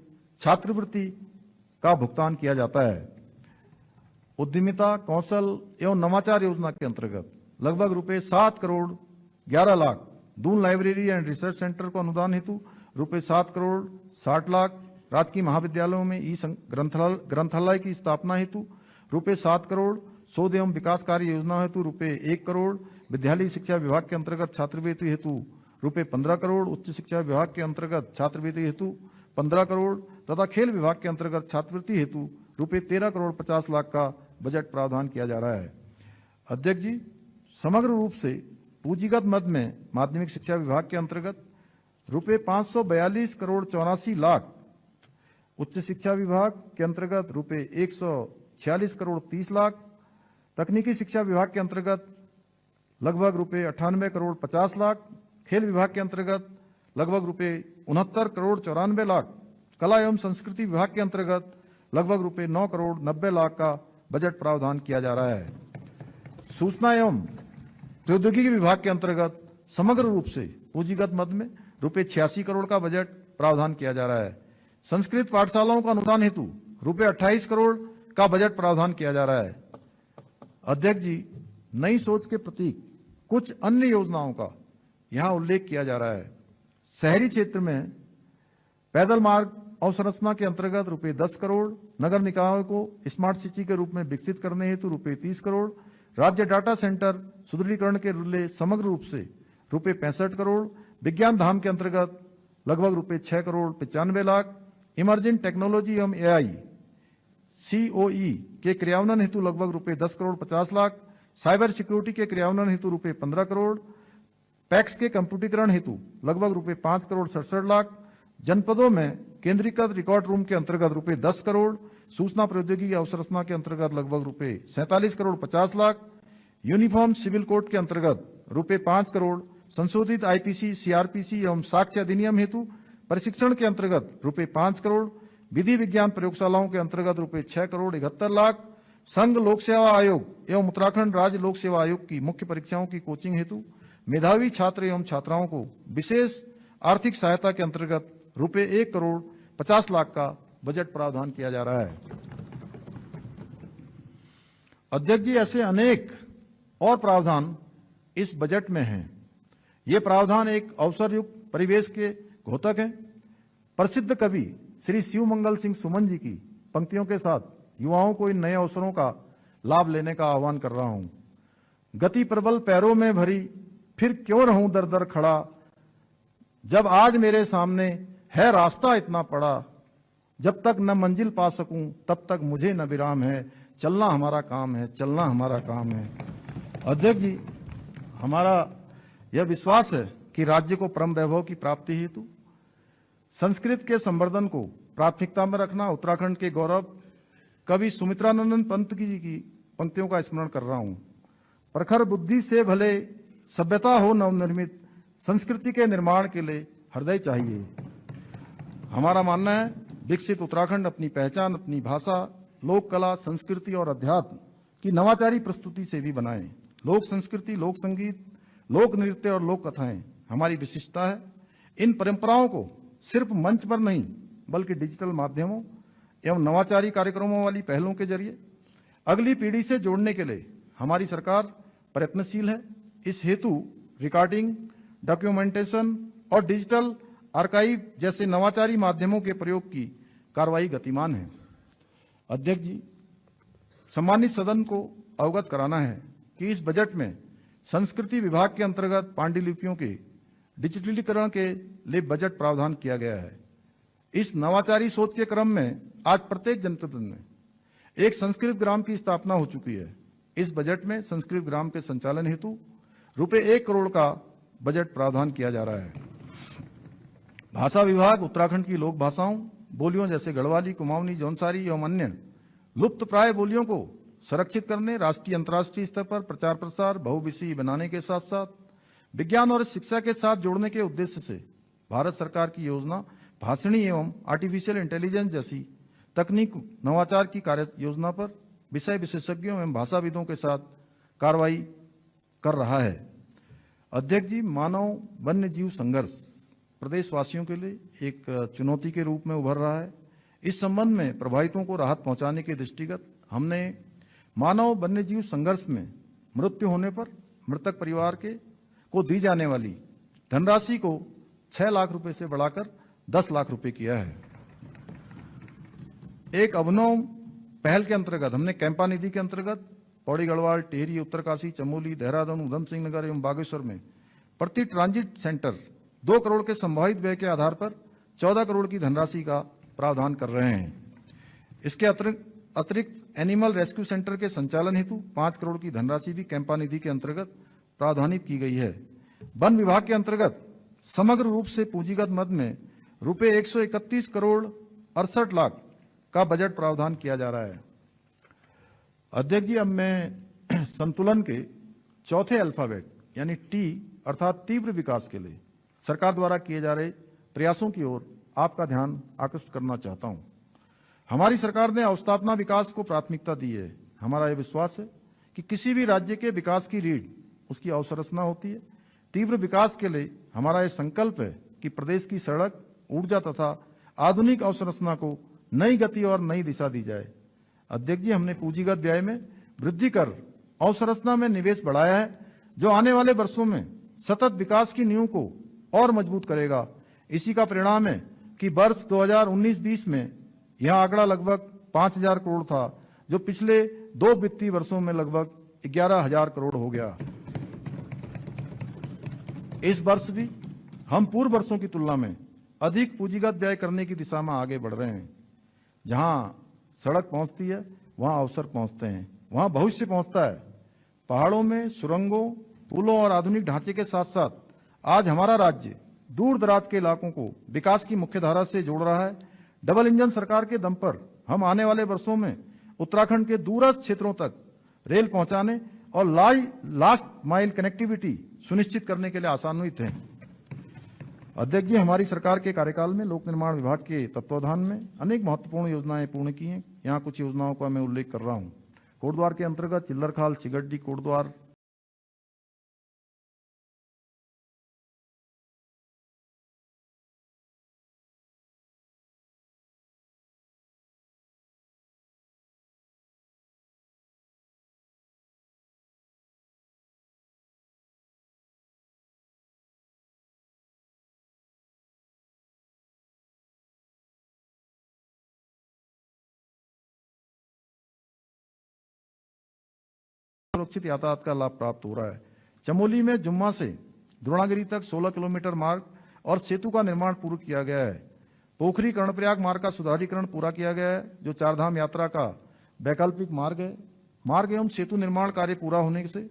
छात्रवृत्ति का भुगतान किया जाता है। उद्यमिता कौशल एवं नवाचार योजना के अंतर्गत लगभग रुपए 7 crore 11 lakh Doon library and research centre को अनुदान हेतु रुपए 7 करोड़ 60 लाख राजकीय महाविद्यालयों में ई ग्रंथालय की स्थापना हेतु रुपए 7 करोड़ शोध एवं विकास कार्य योजना हेतु रुपए 1 करोड़ विद्यालय शिक्षा विभाग के अंतर्गत छात्रवृत्ति हेतु रुपए 15 करोड़ उच्च शिक्षा विभाग के अंतर्गत छात्रवृत्ति हेतु 15 करोड़ तथा खेल विभाग के अंतर्गत छात्रवृत्ति हेतु रुपए 13 करोड़ 50 लाख का बजट प्रावधान किया जा रहा है। अध्यक्ष जी, समग्र रूप से पूंजीगत मद में माध्यमिक शिक्षा विभाग के अंतर्गत रुपए 542 करोड़ 84 लाख, उच्च शिक्षा विभाग के अंतर्गत रुपए 146 करोड़ 30 लाख, तकनीकी शिक्षा विभाग के अंतर्गत लगभग रुपए 98 करोड़ 50 लाख, खेल विभाग के अंतर्गत लगभग रुपए 69 करोड़ 94 लाख, कला एवं संस्कृति विभाग के अंतर्गत लगभग रुपए 9 करोड़ 90 लाख का बजट प्रावधान किया जा रहा है। सूचना एवं प्रौद्योगिकी विभाग के अंतर्गत समग्र रूप से पूंजीगत मद में रुपए 86 करोड़ का बजट प्रावधान किया जा रहा है। संस्कृत पाठशालाओं का अनुदान हेतु रुपए 28 करोड़ का बजट प्रावधान किया जा रहा है। अध्यक्ष जी, नई सोच के प्रतीक कुछ अन्य योजनाओं का यहां उल्लेख किया जा रहा है। शहरी क्षेत्र में पैदल मार्ग अवसंरचना के अंतर्गत रुपए 10 करोड़, नगर निकायों को स्मार्ट सिटी के रूप में विकसित करने हेतु रुपए 30 करोड़, राज्य डाटा सेंटर सुदृढ़ीकरण के लिए समग्र रूप से रुपए 65 करोड़, विज्ञान धाम के अंतर्गत लगभग रुपए 6 करोड़ 95 लाख, इमर्जिंग टेक्नोलॉजी एवं AI COE के क्रियान्वयन हेतु लगभग रुपए 10 करोड़ 50 लाख, साइबर सिक्योरिटी के क्रियान्वयन हेतु रुपए 15 करोड़, पैक्स के कंप्यूटरीकरण हेतु लगभग रुपए 5 करोड़ 67 लाख, जनपदों में केंद्रीकृत रिकॉर्ड रूम के अंतर्गत रुपए 10 करोड़, सूचना प्रौद्योगिकी अवसंरचना के अंतर्गत लगभग रुपए 47 crore 50 lakh, uniform civil code के अंतर्गत रुपए 5 करोड़, संशोधित IPC CRPC एवं साक्ष्य अधिनियम हेतु प्रशिक्षण के अंतर्गत रुपए 5 करोड़, विधि विज्ञान प्रयोगशालाओं के अंतर्गत रुपए 6 करोड़ 71 लाख, संघ लोक सेवा आयोग एवं उत्तराखंड राज्य लोक सेवा आयोग की मुख्य परीक्षाओं की कोचिंग हेतु मेधावी छात्र एवं छात्राओं को विशेष आर्थिक सहायता के अंतर्गत रुपए 1 करोड़ 50 लाख का बजट प्रावधान किया जा रहा है। अध्यक्ष जी, ऐसे अनेक और प्रावधान इस बजट में हैं। ये प्रावधान एक अवसरयुक्त परिवेश के घोतक हैं। प्रसिद्ध कवि श्री शिव मंगल सिंह सुमन जी की पंक्तियों के साथ युवाओं को इन नए अवसरों का लाभ लेने का आह्वान कर रहा हूं। गति प्रबल पैरों में भरी, फिर क्यों रहूं दर दर खड़ा, जब आज मेरे सामने है रास्ता इतना पड़ा, जब तक न मंजिल पा सकूं तब तक मुझे न विराम है, चलना हमारा काम है, चलना हमारा काम है। अध्यक्ष जी, हमारा यह विश्वास है कि राज्य को परम वैभव की प्राप्ति हेतु संस्कृत के संवर्धन को प्राथमिकता में रखना उत्तराखंड के गौरव कवि सुमित्रानंदन पंत जी की पंक्तियों का स्मरण कर रहा हूं। प्रखर बुद्धि से भले सभ्यता हो नवनिर्मित, संस्कृति के निर्माण के लिए हृदय चाहिए। हमारा मानना है विकसित उत्तराखंड अपनी पहचान, अपनी भाषा, लोक कला, संस्कृति और अध्यात्म की नवाचारी प्रस्तुति से भी बनाए। लोक संस्कृति, लोक संगीत, लोक नृत्य और लोक कथाएं हमारी विशिष्टता है। इन परंपराओं को सिर्फ मंच पर नहीं बल्कि डिजिटल माध्यमों एवं नवाचारी कार्यक्रमों वाली पहलों के जरिए अगली पीढ़ी से जोड़ने के लिए हमारी सरकार प्रयत्नशील है। इस हेतु रिकॉर्डिंग, डॉक्यूमेंटेशन और डिजिटल आर्काइव जैसे नवाचारी माध्यमों के प्रयोग की कार्रवाई गतिमान है। अध्यक्ष जी, सम्मानित सदन को अवगत कराना है कि इस बजट में संस्कृति विभाग के अंतर्गत पांडुलिपियों के डिजिटलीकरण के लिए बजट प्रावधान किया गया है। इस नवाचारी सोच के क्रम में आज प्रत्येक जनपद में एक संस्कृत ग्राम की स्थापना हो चुकी है। इस बजट में संस्कृत ग्राम के संचालन हेतु रुपए 1 करोड़ का बजट प्रावधान किया जा रहा है। भाषा विभाग उत्तराखंड की लोक भाषाओं बोलियों जैसे गढ़वाली, कुमाऊनी, जौनसारी एवं अन्य लुप्त प्राय बोलियों को संरक्षित करने, राष्ट्रीय अंतर्राष्ट्रीय स्तर पर प्रचार प्रसार बहुविषयी बनाने के साथ साथ विज्ञान और शिक्षा के साथ जोड़ने के उद्देश्य से भारत सरकार की योजना भाषणी एवं आर्टिफिशियल इंटेलिजेंस जैसी तकनीक नवाचार की कार्य योजना पर विषय विशेषज्ञों एवं भाषाविदों के साथ कार्रवाई कर रहा है। अध्यक्ष जी, मानव वन्य जीव संघर्ष प्रदेशवासियों के लिए एक चुनौती के रूप में उभर रहा है। इस संबंध में प्रभावितों को राहत पहुंचाने के दृष्टिगत हमने मानव वन्य जीव संघर्ष में मृत्यु होने पर मृतक परिवार को दी जाने वाली धनराशि को 6 लाख रुपए से बढ़ाकर 10 लाख रुपए किया है। एक अभिनव पहल के अंतर्गत हमने कैंपा निधि के अंतर्गत पौड़ी, गढ़वाल, टिहरी, उत्तरकाशी, चमोली, देहरादून, उधम सिंह नगर एवं बागेश्वर में प्रति ट्रांजिट सेंटर 2 करोड़ के संभावित व्यय के आधार पर 14 करोड़ की धनराशि का प्रावधान कर रहे हैं। इसके अतिरिक्त एनिमल रेस्क्यू सेंटर के संचालन हेतु 5 करोड़ की धनराशि भी कैंपा निधि के अंतर्गत प्रावधानित की गई है। वन विभाग के अंतर्गत समग्र रूप से पूंजीगत मद में रुपए 131 करोड़ 68 लाख का बजट प्रावधान किया जा रहा है। अध्यक्ष जी, अब मैं संतुलन के चौथे अल्फाबेट यानी टी अर्थात तीव्र विकास के लिए सरकार द्वारा किए जा रहे प्रयासों की ओर आपका ध्यान आकृष्ट करना चाहता हूं। हमारी सरकार ने अवस्थापना विकास को प्राथमिकता दी है। हमारा यह विश्वास है कि किसी भी राज्य के विकास की रीढ़ उसकी अवसंरचना होती है। तीव्र विकास के लिए हमारा यह संकल्प है कि प्रदेश की सड़क, ऊर्जा तथा आधुनिक अवसंरचना को नई गति और नई दिशा दी जाए। अध्यक्ष जी, हमने पूंजीगत व्यय में वृद्धि कर अवसंरचना में निवेश बढ़ाया है, जो आने वाले वर्षों में सतत विकास की नींव को और मजबूत करेगा। इसी का परिणाम है कि वर्ष 2019-20 में यह आंकड़ा लगभग 5,000 करोड़ था, जो पिछले 2 वित्तीय वर्षों में लगभग 11,000 करोड़ हो गया। इस वर्ष भी हम पूर्व वर्षों की तुलना में अधिक पूंजीगत व्यय करने की दिशा में आगे बढ़ रहे हैं। जहां सड़क पहुंचती है वहां अवसर पहुंचते हैं, वहां भविष्य पहुंचता है। पहाड़ों में सुरंगों, पुलों और आधुनिक ढांचे के साथ साथ आज हमारा राज्य दूर दराज के इलाकों को विकास की मुख्य धारा से जोड़ रहा है। डबल इंजन सरकार के दम पर हम आने वाले वर्षों में उत्तराखंड के दूरस्थ क्षेत्रों तक रेल पहुंचाने और लास्ट माइल कनेक्टिविटी सुनिश्चित करने के लिए आशान्वित हैं। अध्यक्ष जी, हमारी सरकार के कार्यकाल में लोक निर्माण विभाग के तत्वावधान में अनेक महत्वपूर्ण योजनाएं पूर्ण की हैं। यहाँ कुछ योजनाओं का मैं उल्लेख कर रहा हूँ। कोटद्वार के अंतर्गत चिल्लरखाल, सिगड्डी, कोटद्वार सुरक्षित यातायात का लाभ प्राप्त हो रहा है। चमोली में जुम्मा से द्रोणागिरी तक 16 किलोमीटर मार्ग और सेतु का निर्माण पूर्ण किया गया है। पोखरी कर्णप्रयाग मार्ग का सुधारीकरण पूरा किया गया है, जो चारधाम यात्रा का वैकल्पिक मार्ग है। मार्ग एवं सेतु निर्माण कार्य पूरा होने से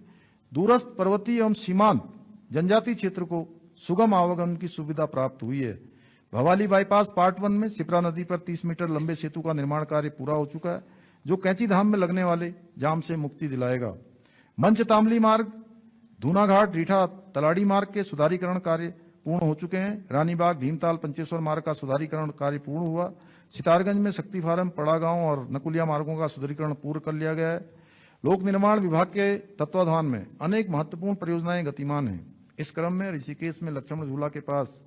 दूरस्थ पर्वतीय एवं सीमांत जनजातीय क्षेत्र को सुगम आवागमन की सुविधा प्राप्त हुई है। भवाली बाईपास पार्ट 1 में सिपरा नदी पर 30 मीटर लंबे सेतु का निर्माण कार्य पूरा हो चुका है, जो कैंची धाम में लगने वाले जाम से मुक्ति दिलाएगा। मंच तामली मार्ग, धूनाघाट, रीठा, तलाड़ी मार्ग के सुधारीकरण कार्य पूर्ण हो चुके हैं। रानीबाग, भीमताल, पंचेश्वर मार्ग का सुधारीकरण कार्य पूर्ण हुआ। सितारगंज में शक्ति फार्म, पड़ा गांव और नकुलिया मार्गों का सुधारीकरण पूर्ण कर लिया गया है। लोक निर्माण विभाग के तत्वाधान में अनेक महत्वपूर्ण परियोजनाएं गतिमान हैं। इस क्रम में ऋषिकेश में लक्ष्मण झूला के पास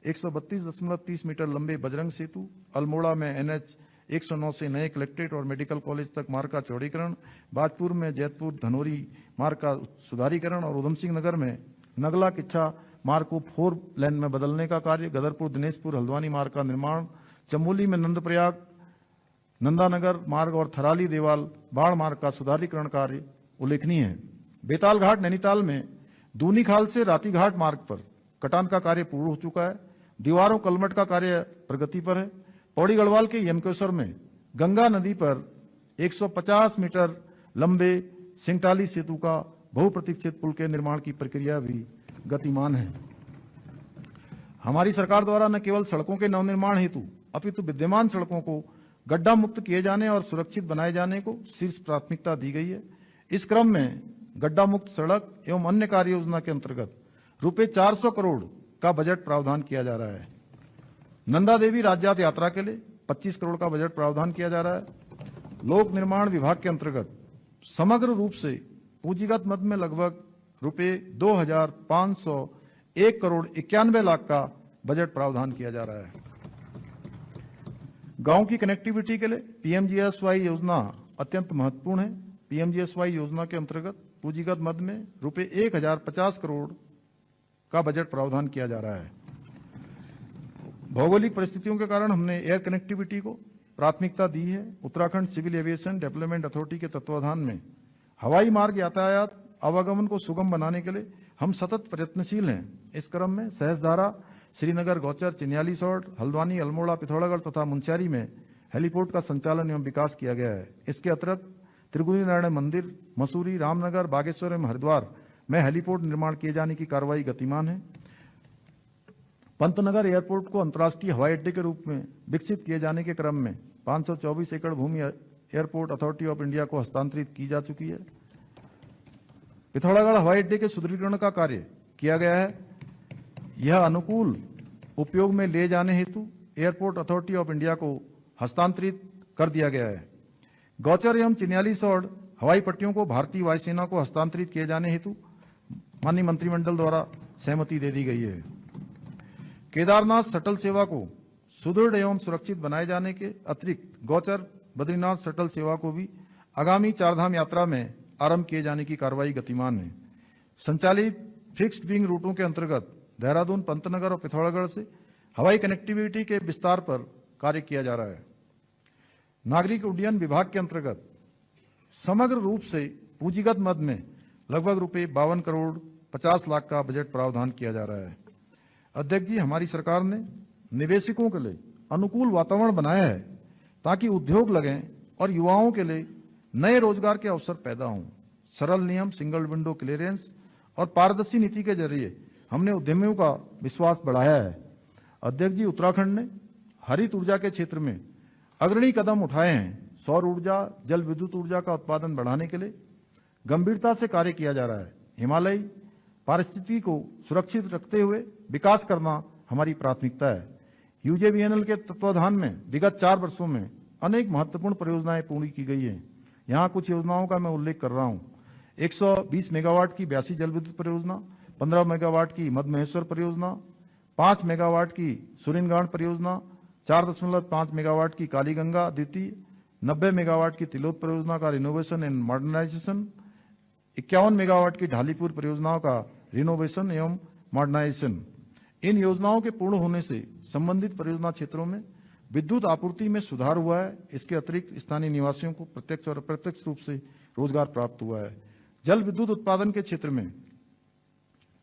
132.30 मीटर लंबे बजरंग सेतु, अल्मोड़ा में NH 109 से नए कलेक्ट्रेट और मेडिकल कॉलेज तक मार्ग का चौड़ीकरण, बाजपुर में जैतपुर धनोरी मार्ग का सुधारीकरण और उधम सिंह नगर में नगला किच्छा मार्ग को 4 लेन में बदलने का कार्य, गदरपुर दिनेशपुर हल्द्वानी मार्ग का निर्माण, चमोली में नंदप्रयाग नंदानगर मार्ग और थराली देवाल बाढ़ मार्ग का सुधारीकरण कार्य उल्लेखनीय है। बेताल घाट नैनीताल में दूनी खाल से राती घाट मार्ग पर कटान का कार्य पूर्ण हो चुका है। दीवारों कलमट का कार्य प्रगति पर है। पौड़ी गढ़वाल के यमकेश्वर में गंगा नदी पर 150 मीटर लंबे सिंगटाली सेतु का बहुप्रतीक्षित पुल के निर्माण की प्रक्रिया भी गतिमान है। हमारी सरकार द्वारा न केवल सड़कों के नवनिर्माण हेतु अपितु विद्यमान सड़कों को गड्ढा मुक्त किए जाने और सुरक्षित बनाए जाने को शीर्ष प्राथमिकता दी गई है। इस क्रम में गड्ढा मुक्त सड़क एवं अन्य कार्य योजना के अंतर्गत रुपये 400 करोड़ का बजट प्रावधान किया जा रहा है। नंदा देवी राज्यात यात्रा के लिए 25 करोड़ का बजट प्रावधान किया जा रहा है। लोक निर्माण विभाग के अंतर्गत समग्र रूप से पूंजीगत मद में लगभग रुपये 2,501 करोड़ 91 लाख का बजट प्रावधान किया जा रहा है। गांव की कनेक्टिविटी के लिए पीएमजीएसवाई योजना अत्यंत महत्वपूर्ण है। पीएमजीएसवाई योजना के अंतर्गत पूंजीगत मद में रुपये 1,050 करोड़ का बजट प्रावधान किया जा रहा है। भौगोलिक परिस्थितियों के कारण हमने एयर कनेक्टिविटी को प्राथमिकता दी है। Uttarakhand civil aviation development authority के तत्वाधान में हवाई मार्ग यातायात आवागमन को सुगम बनाने के लिए हम सतत प्रयत्नशील हैं। इस क्रम में सहसधारा, श्रीनगर, गौचर, चिन्यालीसौड़, हल्द्वानी, अल्मोड़ा, पिथौरागढ़ तथा मुंशियारी में हेलीपोर्ट का संचालन एवं विकास किया गया है। इसके अतिरिक्त त्रिगुणी नारायण मंदिर, मसूरी, रामनगर, बागेश्वर एवं हरिद्वार में हेलीपोर्ट निर्माण किए जाने की कार्रवाई गतिमान है। पंतनगर एयरपोर्ट को अंतर्राष्ट्रीय हवाई अड्डे के रूप में विकसित किए जाने के क्रम में 524 एकड़ भूमि एयरपोर्ट अथॉरिटी ऑफ इंडिया को हस्तांतरित की जा चुकी है। पिथौरागढ़ हवाई अड्डे के सुदृढ़ीकरण का कार्य किया गया है। यह अनुकूल उपयोग में ले जाने हेतु एयरपोर्ट अथॉरिटी ऑफ इंडिया को हस्तांतरित कर दिया गया है। गौचर एवं चिन्यालीसौड़ हवाई पट्टियों को भारतीय वायुसेना को हस्तांतरित किए जाने हेतु माननीय मंत्रिमंडल द्वारा सहमति दे दी गई है। केदारनाथ शटल सेवा को सुदृढ़ एवं सुरक्षित बनाए जाने के अतिरिक्त गौचर बद्रीनाथ शटल सेवा को भी आगामी चारधाम यात्रा में आरंभ किए जाने की कार्रवाई गतिमान है। संचालित फिक्स्ड विंग रूटों के अंतर्गत देहरादून, पंतनगर और पिथौरागढ़ से हवाई कनेक्टिविटी के विस्तार पर कार्य किया जा रहा है। नागरिक उड्डयन विभाग के अंतर्गत समग्र रूप से पूंजीगत मद में लगभग रुपये 52 करोड़ 50 लाख का बजट प्रावधान किया जा रहा है। अध्यक्ष जी, हमारी सरकार ने निवेशकों के लिए अनुकूल वातावरण बनाया है ताकि उद्योग लगें और युवाओं के लिए नए रोजगार के अवसर पैदा हों। सरल नियम, सिंगल विंडो क्लियरेंस और पारदर्शी नीति के जरिए हमने उद्यमियों का विश्वास बढ़ाया है। अध्यक्ष जी, उत्तराखंड ने हरित ऊर्जा के क्षेत्र में अग्रणी कदम उठाए हैं। सौर ऊर्जा, जल विद्युत ऊर्जा का उत्पादन बढ़ाने के लिए गंभीरता से कार्य किया जा रहा है। हिमालयी पारिस्थितिकी को सुरक्षित रखते हुए विकास करना हमारी प्राथमिकता है। यूजेवीएनएल के तत्वाधान में विगत 4 वर्षों में अनेक महत्वपूर्ण परियोजनाएं पूर्ण की गई हैं। यहाँ कुछ योजनाओं का मैं उल्लेख कर रहा हूँ। 120 मेगावाट की ब्यासी जल विद्युत परियोजना, 15 मेगावाट की मध्य महेश्वर परियोजना, 5 मेगावाट की सुरिनगांड परियोजना, 4.5 मेगावाट की कालीगंगा द्वितीय, 90 मेगावाट की तिलोत परियोजना का रिनोवेशन एंड मॉडर्नाइजेशन, 51 मेगावाट की ढालीपुर परियोजनाओं का रिनोवेशन एवं मॉडर्नाइजेशन। इन योजनाओं के पूर्ण होने से संबंधित परियोजना क्षेत्रों में विद्युत आपूर्ति में सुधार हुआ है। इसके अतिरिक्त स्थानीय निवासियों को प्रत्यक्ष और अप्रत्यक्ष रूप से रोजगार प्राप्त हुआ है। जल विद्युत उत्पादन के क्षेत्र में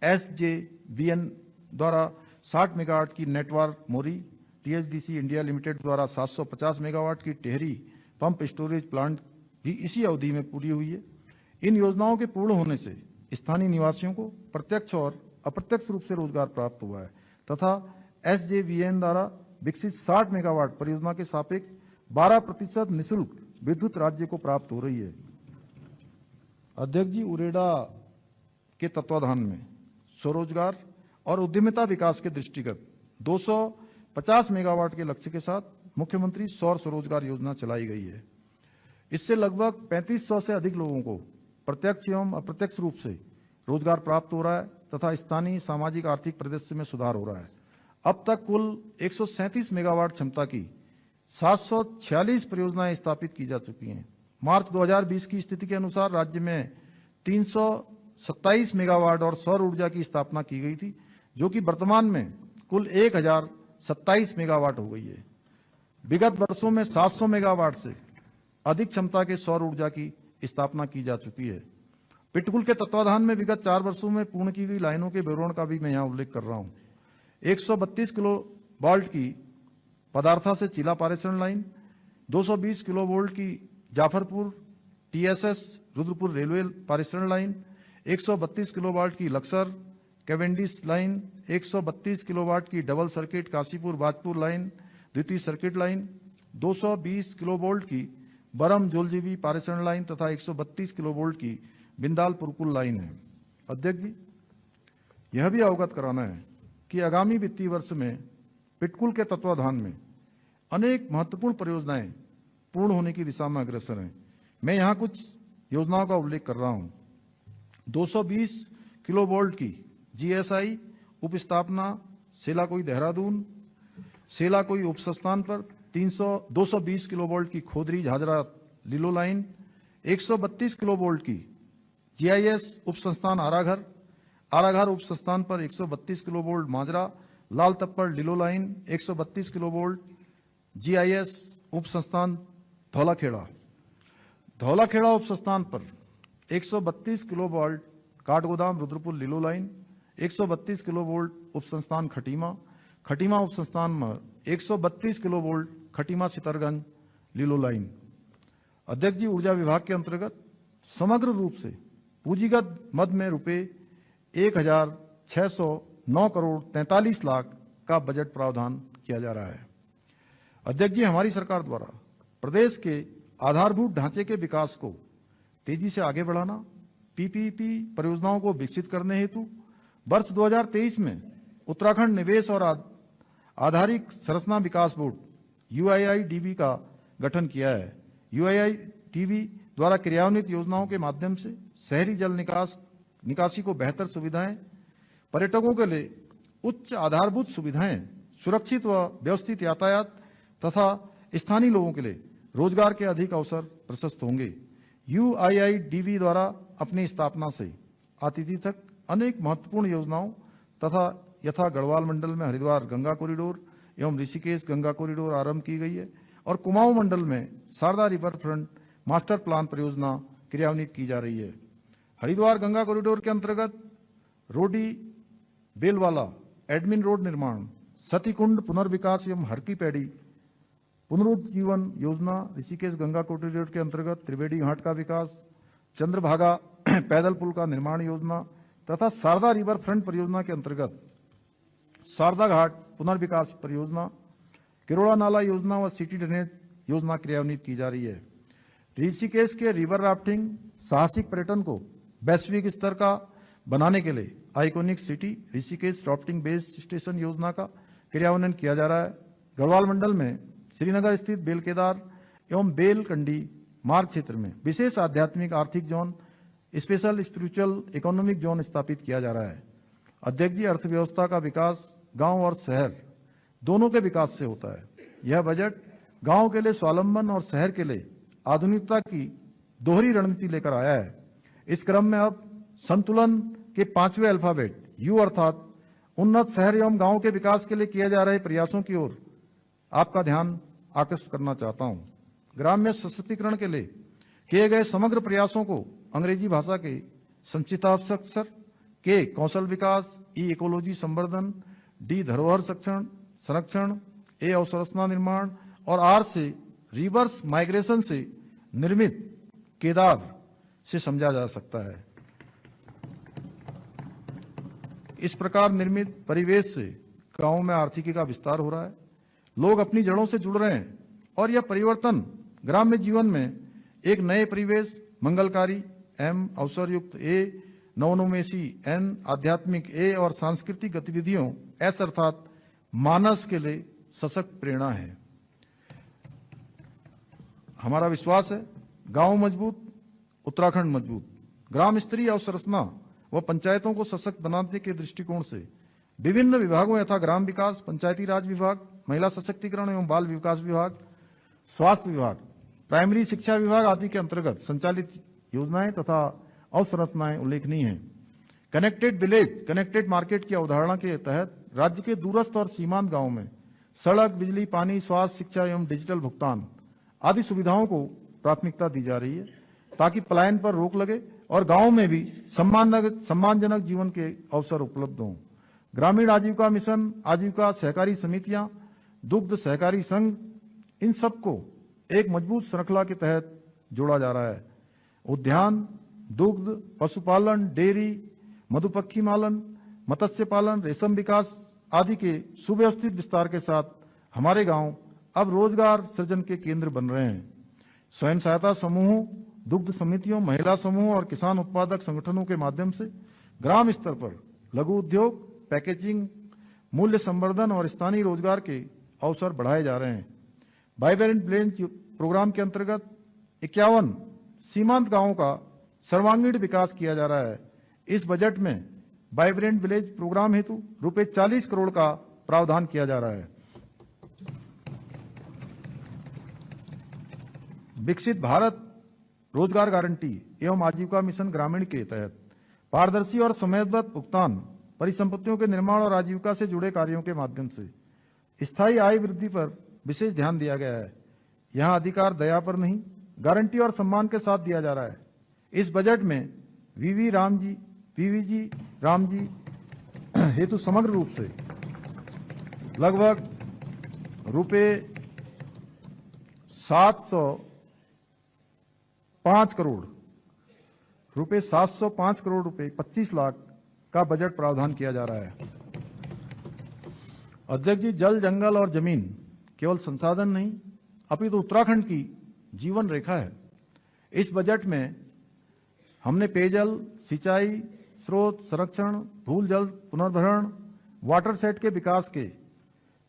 SJVN द्वारा 60 मेगावाट की नेटवर्क मोरी, THDC इंडिया लिमिटेड द्वारा 750 मेगावाट की टेहरी पंप स्टोरेज प्लांट भी इसी अवधि में पूरी हुई है। इन योजनाओं के पूर्ण होने से स्थानीय निवासियों को प्रत्यक्ष और अप्रत्यक्ष रूप से रोजगार प्राप्त हुआ है तथा SJVN द्वारा विकसित 60 मेगावाट परियोजना के सापेक्ष 12% निःशुल्क विद्युत राज्य को प्राप्त हो रही है। अध्यक्ष जी, उरेडा के तत्वाधान में स्वरोजगार और उद्यमिता विकास के दृष्टिगत 250 मेगावाट के लक्ष्य के साथ मुख्यमंत्री सौर स्वरोजगार योजना चलाई गई है। इससे लगभग 3500 से अधिक लोगों को प्रत्यक्ष एवं अप्रत्यक्ष रूप से रोजगार प्राप्त हो रहा है तथा स्थानीय सामाजिक आर्थिक परिदृश्य में सुधार हो रहा है। अब तक कुल 137 मेगावाट क्षमता की 746 परियोजनाएं स्थापित की जा चुकी हैं। मार्च 2020 की स्थिति के अनुसार राज्य में 327 मेगावाट और सौर ऊर्जा की स्थापना की गई थी, जो कि वर्तमान में कुल 1027 मेगावाट हो गई है। विगत वर्षों में 700 मेगावाट से अधिक क्षमता के सौर ऊर्जा की स्थापना की जा चुकी है। पिटकुल के तत्वाधान में विगत 4 वर्षों में पूर्ण की गई लाइनों के विवरण का भी मैं यहाँ उल्लेख कर रहा हूँ। 132 किलो वोल्ट की पदार्था से चिला पारेषण लाइन, 220 किलो वोल्ट की जाफरपुर TSS रुद्रपुर रेलवे पारेषण लाइन, 132 किलोवाट की लक्सर कैवेंडिश लाइन, 132 किलोवाट की double circuit Kashipur Bajpur line द्वितीय सर्किट लाइन, 220 किलोवोल्ट की बरम जोलजीबी पारेषण लाइन तथा 132 किलोवोल्ट की बिंदाल पुरकुल लाइन है। अध्यक्ष जी, यह भी अवगत कराना है कि आगामी वित्तीय वर्ष में पिटकुल के तत्वाधान में अनेक महत्वपूर्ण परियोजनाएं पूर्ण होने की दिशा में अग्रसर हैं। मैं यहाँ कुछ योजनाओं का उल्लेख कर रहा हूँ। 220 किलोवोल्ट की GSI उपस्थापना सेलाकोई देहरादून, सेलाकोई उप संस्थान पर 220 किलोवोल्ट की खोदरी झाझरा लीलो लाइन, 132 किलोवोल्ट की GIS उप संस्थान आराघर उप संस्थान पर 132 किलोवोल्ट माजरा लाल तप्पड़ लीलो लाइन, 132 किलोवोल्ट GIS उप संस्थान धौलाखेड़ा उप संस्थान पर 132 किलोवोल्ट काठगोदाम रुद्रपुर लीलो लाइन, 132 किलोवोल्ट उप संस्थान खटीमा उप संस्थान में 132 किलोवोल्ट खटीमा सितरगंज लीलो लाइन। अध्यक्ष जी, ऊर्जा विभाग के अंतर्गत समग्र रूप से पूंजीगत मद में रुपए 1,609 करोड़ 43 लाख का बजट प्रावधान किया जा रहा है। अध्यक्ष जी, हमारी सरकार द्वारा प्रदेश के आधारभूत ढांचे के विकास को तेजी से आगे बढ़ाना, PPP परियोजनाओं को विकसित करने हेतु वर्ष 2023 में उत्तराखंड निवेश और आधारिक संरचना विकास बोर्ड UIIDB का गठन किया है। UIIDB द्वारा क्रियान्वित योजनाओं के माध्यम से शहरी जल निकासी को बेहतर सुविधाएं, पर्यटकों के लिए उच्च आधारभूत सुविधाएं, सुरक्षित व व्यवस्थित यातायात तथा स्थानीय लोगों के लिए रोजगार के अधिक अवसर प्रशस्त होंगे। UIIDB द्वारा अपनी स्थापना से आतिथ्य तक अनेक महत्वपूर्ण योजनाओं तथा यथा गढ़वाल मंडल में हरिद्वार गंगा कॉरिडोर एवं ऋषिकेश गंगा कॉरिडोर आरंभ की गई है और कुमाऊं मंडल में Sharda river front master plan परियोजना क्रियान्वित की जा रही है। हरिद्वार गंगा कॉरिडोर के अंतर्गत रोडी बेलवाला एडमिन रोड निर्माण, सतीकुंड पुनर्विकास एवं हरकी पैड़ी पुनरुज्जीवन योजना, ऋषिकेश गंगा कॉरिडोर के अंतर्गत त्रिवेणी घाट का विकास, चंद्रभागा पैदल पुल का निर्माण योजना तथा शारदा रिवर फ्रंट परियोजना के अंतर्गत शारदा घाट पुनर्विकास परियोजना, किरोड़ा नाला योजना व सिटी ड्रेनेज योजना क्रियान्वित की जा रही है। ऋषिकेश के रिवर राफ्टिंग साहसिक पर्यटन को वैश्विक स्तर का बनाने के लिए iconic city Rishikesh rafting base station योजना का क्रियान्वयन किया जा रहा है। गढ़वाल मंडल में श्रीनगर स्थित बेलकेदार एवं बेलकंडी मार्ग क्षेत्र में विशेष आध्यात्मिक आर्थिक zone, special spiritual economic zone स्थापित किया जा रहा है। अध्यक्ष जी, अर्थव्यवस्था का विकास गांव और शहर दोनों के विकास से होता है। यह बजट गांव के लिए स्वावलंबन और शहर के लिए आधुनिकता की दोहरी रणनीति लेकर आया है। इस क्रम में अब संतुलन के 5वें अल्फाबेट U अर्थात उन्नत शहर एवं गांव के विकास के लिए किए जा रहे प्रयासों की ओर आपका ध्यान आकर्षित करना चाहता हूं। ग्राम्य सशक्तिकरण के लिए किए गए समग्र प्रयासों को अंग्रेजी भाषा के संचिताक्षर के कौशल विकास, ई इकोलॉजी संवर्धन, डी धरोहर संरक्षण, ए अवसंरचना निर्माण और आर से रिवर्स माइग्रेशन से निर्मित केदार से समझा जा सकता है। इस प्रकार निर्मित परिवेश से गांवों में आर्थिकी का विस्तार हो रहा है, लोग अपनी जड़ों से जुड़ रहे हैं और यह परिवर्तन ग्राम्य जीवन में एक नए परिवेश, मंगलकारी एम, अवसरयुक्त ए, नवोन्मेषी एन, आध्यात्मिक ए और सांस्कृतिक गतिविधियों एस अर्थात मानस के लिए सशक्त प्रेरणा है। हमारा विश्वास है गांव मजबूत, उत्तराखंड मजबूत। ग्राम स्तरीय अवसंरचना व पंचायतों को सशक्त बनाने के दृष्टिकोण से विभिन्न विभागों यथा ग्राम विकास, पंचायती राज विभाग, महिला सशक्तिकरण एवं बाल विकास विभाग, स्वास्थ्य विभाग, प्राइमरी शिक्षा विभाग आदि के अंतर्गत संचालित योजनाएं तथा अवसंरचनाएं उल्लेखनीय हैं। कनेक्टेड विलेज, कनेक्टेड मार्केट की अवधारणा के तहत राज्य के दूरस्थ और सीमांत गांवों में सड़क, बिजली, पानी, स्वास्थ्य, शिक्षा एवं डिजिटल भुगतान आदि सुविधाओं को प्राथमिकता दी जा रही है ताकि पलायन पर रोक लगे और गांवों में भी सम्मानजनक जीवन के अवसर उपलब्ध हों। ग्रामीण आजीविका मिशन, आजीविका सहकारी समितियां, दुग्ध सहकारी संघ, इन सबको एक मजबूत श्रृंखला के तहत जोड़ा जा रहा है। उद्यान, दुग्ध, पशुपालन, डेयरी, मधुपक्षी पालन, मत्स्य पालन, रेशम विकास आदि के सुव्यवस्थित विस्तार के साथ हमारे गांव अब रोजगार सृजन के केंद्र बन रहे हैं। स्वयं सहायता समूहों, दुग्ध समितियों, महिला समूहों और किसान उत्पादक संगठनों के माध्यम से ग्राम स्तर पर लघु उद्योग, पैकेजिंग, मूल्य संवर्धन और स्थानीय रोजगार के अवसर बढ़ाए जा रहे हैं। वाइब्रेंट विलेज प्रोग्राम के अंतर्गत 51 सीमांत गांवों का सर्वांगीण विकास किया जा रहा है। इस बजट में वाइब्रेंट विलेज प्रोग्राम हेतु रुपए 40 करोड़ का प्रावधान किया जा रहा है। विकसित भारत रोजगार गारंटी एवं आजीविका मिशन ग्रामीण के तहत पारदर्शी और समयबद्ध भुगतान, परिसंपत्तियों के निर्माण और आजीविका से जुड़े कार्यों के माध्यम से स्थायी आय वृद्धि पर विशेष ध्यान दिया गया है। यहां अधिकार दया पर नहीं, गारंटी और सम्मान के साथ दिया जा रहा है। इस बजट में वीवी राम जी हेतु समग्र रूप से लगभग रुपए 705 करोड़ रुपए 25 लाख का बजट प्रावधान किया जा रहा है। अध्यक्ष जी, जल, जंगल और जमीन केवल संसाधन नहीं अपितु उत्तराखंड की जीवन रेखा है। इस बजट में हमने पेयजल, सिंचाई, स्रोत संरक्षण, भूल जल पुनर्भरण, वाटर सेट के विकास के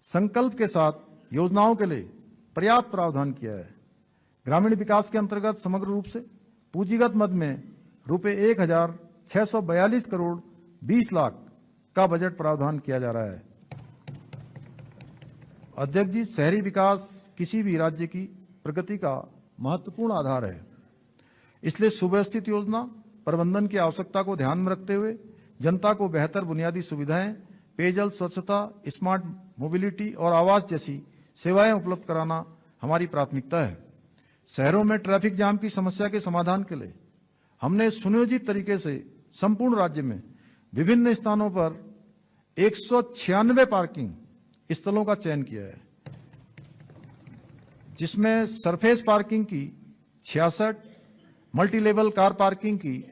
संकल्प के साथ योजनाओं के लिए पर्याप्त प्रावधान किया है। ग्रामीण विकास के अंतर्गत समग्र रूप से पूंजीगत मद में रुपए 1,642 करोड़ 20 लाख का बजट प्रावधान किया जा रहा है। अध्यक्ष जी, शहरी विकास किसी भी राज्य की प्रगति का महत्वपूर्ण आधार है। इसलिए सुव्यवस्थित योजना प्रबंधन की आवश्यकता को ध्यान में रखते हुए जनता को बेहतर बुनियादी सुविधाएं, पेयजल, स्वच्छता, स्मार्ट मोबिलिटी और आवास जैसी सेवाएं उपलब्ध कराना हमारी प्राथमिकता है। शहरों में ट्रैफिक जाम की समस्या के समाधान के लिए हमने सुनियोजित तरीके से संपूर्ण राज्य में विभिन्न स्थानों पर 196 पार्किंग स्थलों का चयन किया है, जिसमें सरफेस पार्किंग की 66, मल्टी लेवल कार पार्किंग की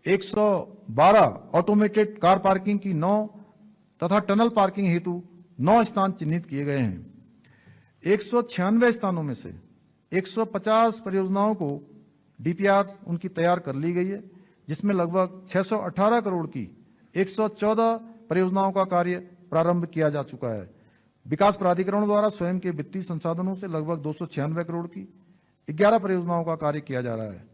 112, ऑटोमेटेड कार पार्किंग की 9 तथा टनल पार्किंग हेतु 9 स्थान चिन्हित किए गए हैं। 196 स्थानों में से 150 परियोजनाओं को डीपीआर उनकी तैयार कर ली गई है, जिसमें लगभग 618 करोड़ की 114 परियोजनाओं का कार्य प्रारंभ किया जा चुका है। विकास प्राधिकरण द्वारा स्वयं के वित्तीय संसाधनों से लगभग 296 करोड़ की 11 परियोजनाओं का कार्य किया जा रहा है।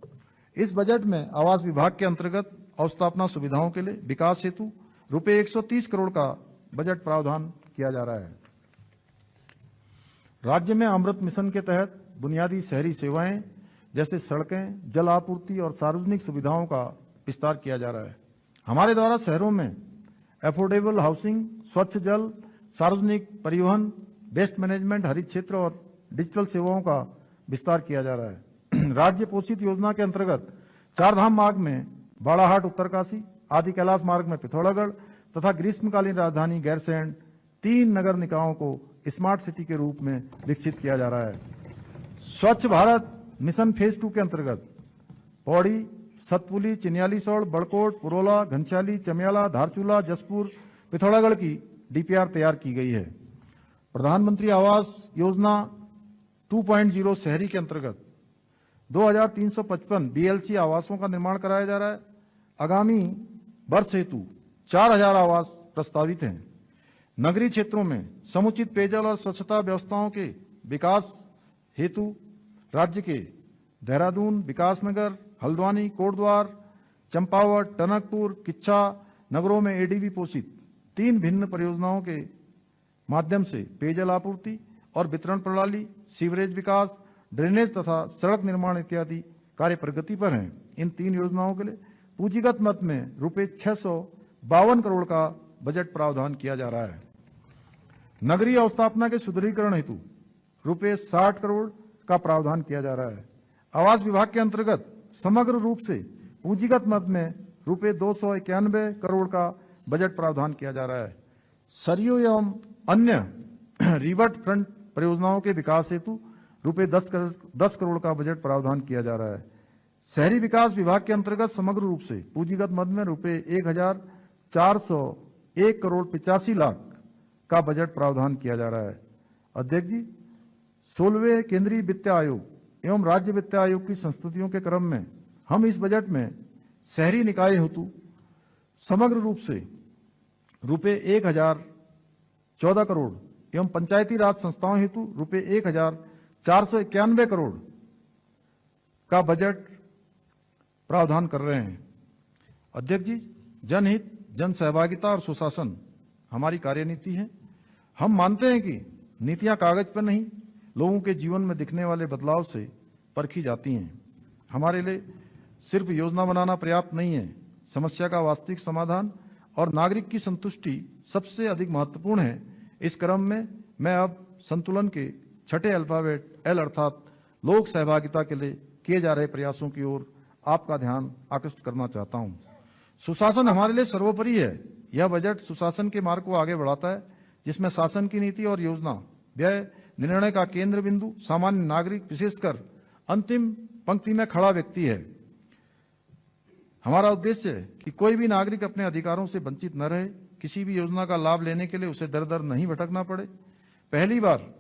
इस बजट में आवास विभाग के अंतर्गत अवस्थापना सुविधाओं के लिए विकास हेतु रुपए 130 करोड़ का बजट प्रावधान किया जा रहा है। राज्य में अमृत मिशन के तहत बुनियादी शहरी सेवाएं जैसे सड़कें, जल आपूर्ति और सार्वजनिक सुविधाओं का विस्तार किया जा रहा है। हमारे द्वारा शहरों में एफोर्डेबल हाउसिंग, स्वच्छ जल, सार्वजनिक परिवहन, वेस्ट मैनेजमेंट, हरित क्षेत्र और डिजिटल सेवाओं का विस्तार किया जा रहा है। राज्य पोषित योजना के अंतर्गत चारधाम मार्ग में बाड़ाहाट उत्तरकाशी, आदि कैलाश मार्ग में पिथौरागढ़ तथा ग्रीष्मकालीन राजधानी गैरसैंण 3 नगर निकायों को स्मार्ट सिटी के रूप में विकसित किया जा रहा है। स्वच्छ भारत मिशन फेज 2 के अंतर्गत पौड़ी, सतपुली, चिन्यालीसौड़, बड़कोट, पुरोला, घनसाली, चमियाला, धारचूला, जसपुर, पिथौरागढ़ की डीपीआर तैयार की गई है। प्रधानमंत्री आवास योजना 2.0 शहरी के अंतर्गत 2355 बीएलसी आवासों का निर्माण कराया जा रहा है। आगामी वर्ष हेतु 4000 आवास प्रस्तावित हैं। नगरीय क्षेत्रों में समुचित पेयजल और स्वच्छता व्यवस्थाओं के विकास हेतु राज्य के देहरादून, विकासनगर, हल्द्वानी, कोटद्वार, चंपावत, टनकपुर, किच्छा नगरों में एडीबी पोषित 3 भिन्न परियोजनाओं के माध्यम से पेयजल आपूर्ति और वितरण प्रणाली, सीवरेज विकास, ड्रेनेज तथा सड़क निर्माण इत्यादि कार्य प्रगति पर हैं। इन 3 योजनाओं के लिए पूंजीगत मद में रुपए 652 करोड़ का बजट प्रावधान किया जा रहा है। नगरीय अवस्थापना के सुदृढ़ीकरण हेतु रुपये 60 करोड़ का प्रावधान किया जा रहा है। आवास विभाग के अंतर्गत समग्र रूप से पूंजीगत मद में रुपये 291 करोड़ का बजट प्रावधान किया जा रहा है। सरयू एवं अन्य रिवर्ट फ्रंट परियोजनाओं के विकास हेतु रुपये 10 करोड़ का बजट प्रावधान किया जा रहा है। शहरी विकास विभाग के अंतर्गत समग्र रूप से पूंजीगत मद में रुपये 1401 करोड़ 85 लाख का बजट प्रावधान किया जा रहा है। अध्यक्ष जी, 16वें केंद्रीय वित्त आयोग एवं राज्य वित्त आयोग की संस्तुतियों के क्रम में हम इस बजट में शहरी निकाय हेतु समग्र रूप से रुपये 1014 करोड़ एवं पंचायती राज संस्थाओं हेतु रुपये 1491 करोड़ का बजट प्रावधान कर रहे हैं। अध्यक्ष जी, जनहित, जन सहभागिता और सुशासन हमारी कार्यनीति है। हम मानते हैं कि नीतियां कागज पर नहीं, लोगों के जीवन में दिखने वाले बदलाव से परखी जाती हैं। हमारे लिए सिर्फ योजना बनाना पर्याप्त नहीं है, समस्या का वास्तविक समाधान और नागरिक की संतुष्टि सबसे अधिक महत्वपूर्ण है। इस क्रम में मैं अब संतुलन के छठे अल्फाबेट एल अर्थात लोक सहभागिता के लिए किए जा रहे प्रयासों की ओर आपका ध्यान आकृष्ट करना चाहता हूं। सुशासन हमारे लिए सर्वोपरि है। यह बजट सुशासन के मार्ग को आगे बढ़ाता है, जिसमें शासन की नीति और योजना, व्यय, निर्णय का केंद्र बिंदु सामान्य नागरिक, विशेषकर अंतिम पंक्ति में खड़ा व्यक्ति है। हमारा उद्देश्य है कि कोई भी नागरिक अपने अधिकारों से वंचित न रहे। किसी भी योजना का लाभ लेने के लिए उसे दर दर नहीं भटकना पड़े। पहली बार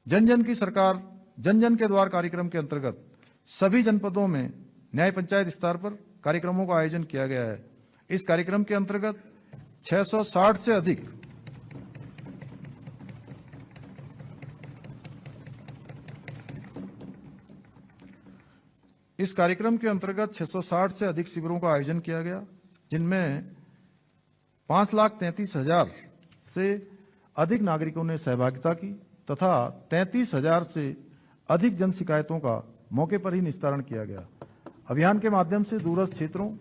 जन जन की सरकार जन जन के द्वार कार्यक्रम के अंतर्गत सभी जनपदों में न्याय पंचायत स्तर पर कार्यक्रमों का आयोजन किया गया है। इस कार्यक्रम के अंतर्गत 660 से अधिक शिविरों का आयोजन किया गया, जिनमें 5,33,000 से अधिक नागरिकों ने सहभागिता की तथा 33,000 से अधिक जन शिकायतों का मौके पर ही निस्तारण किया गया। अभियान के माध्यम से दूरस्थ क्षेत्रों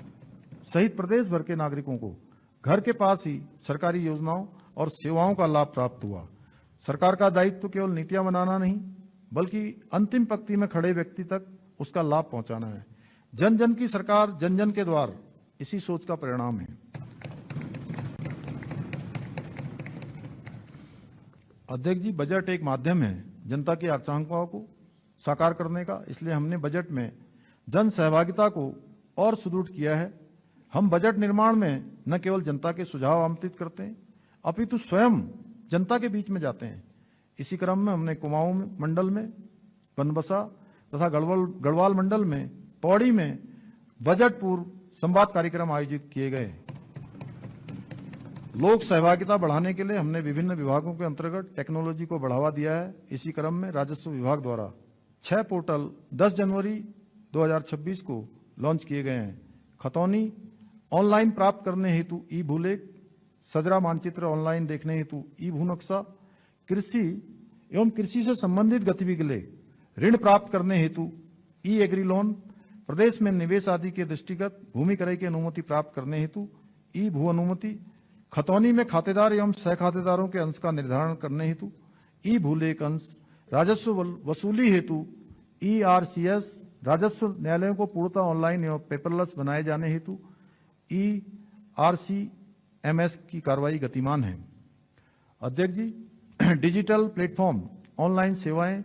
सहित प्रदेश भर के नागरिकों को घर के पास ही सरकारी योजनाओं और सेवाओं का लाभ प्राप्त हुआ। सरकार का दायित्व केवल नीतियां बनाना नहीं, बल्कि अंतिम पंक्ति में खड़े व्यक्ति तक उसका लाभ पहुंचाना है। जन जन की सरकार जन जन के द्वार, इसी सोच का परिणाम है। अध्यक्ष जी, बजट एक माध्यम है जनता की आकांक्षाओं को साकार करने का, इसलिए हमने बजट में जन सहभागिता को और सुदृढ़ किया है। हम बजट निर्माण में न केवल जनता के सुझाव आमंत्रित करते हैं, अपितु स्वयं जनता के बीच में जाते हैं। इसी क्रम में हमने कुमाऊं मंडल में, बनबसा तथा गढ़वाल मंडल में, पौड़ी में बजट पूर्व संवाद कार्यक्रम आयोजित किए गए। लोक सहभागिता बढ़ाने के लिए हमने विभिन्न विभागों के अंतर्गत टेक्नोलॉजी को बढ़ावा दिया है। इसी क्रम में राजस्व विभाग द्वारा 6 पोर्टल 10 जनवरी 2026 को लॉन्च किए गए हैं। खतौनी ऑनलाइन प्राप्त करने हेतु ई भूलेख, सजरा मानचित्र ऑनलाइन देखने हेतु ई भू नक्शा, कृषि एवं कृषि से संबंधित गतिविधि के लिए ऋण प्राप्त करने हेतु ई एग्री लोन, प्रदेश में निवेश आदि के दृष्टिगत भूमि क्रय की अनुमति प्राप्त करने हेतु ई भू अनुमति, खतौनी में खातेदार एवं सह खातेदारों के अंश का निर्धारण करने हेतु ई भूलेख अंश, राजस्व वसूली हेतु ERCS, राजस्व न्यायालयों को पूर्णतः ऑनलाइन एवं पेपरलेस बनाए जाने हेतु ERCMS की कार्रवाई गतिमान है। अध्यक्ष जी, डिजिटल प्लेटफॉर्म, ऑनलाइन सेवाएं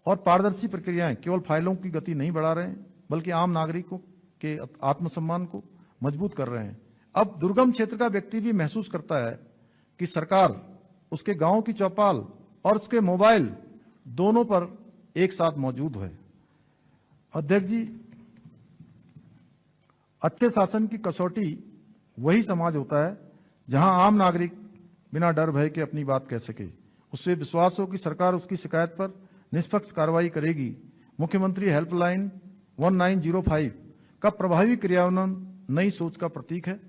और पारदर्शी प्रक्रियाएं केवल फाइलों की गति नहीं बढ़ा रहे हैं, बल्कि आम नागरिकों के आत्मसम्मान को मजबूत कर रहे हैं। अब दुर्गम क्षेत्र का व्यक्ति भी महसूस करता है कि सरकार उसके गांव की चौपाल और उसके मोबाइल दोनों पर एक साथ मौजूद है। अध्यक्ष जी, अच्छे शासन की कसौटी वही समाज होता है जहां आम नागरिक बिना डर भय के अपनी बात कह सके, उससे विश्वास हो कि सरकार उसकी शिकायत पर निष्पक्ष कार्रवाई करेगी। मुख्यमंत्री हेल्पलाइन 1905 का प्रभावी क्रियान्वयन नई सोच का प्रतीक है।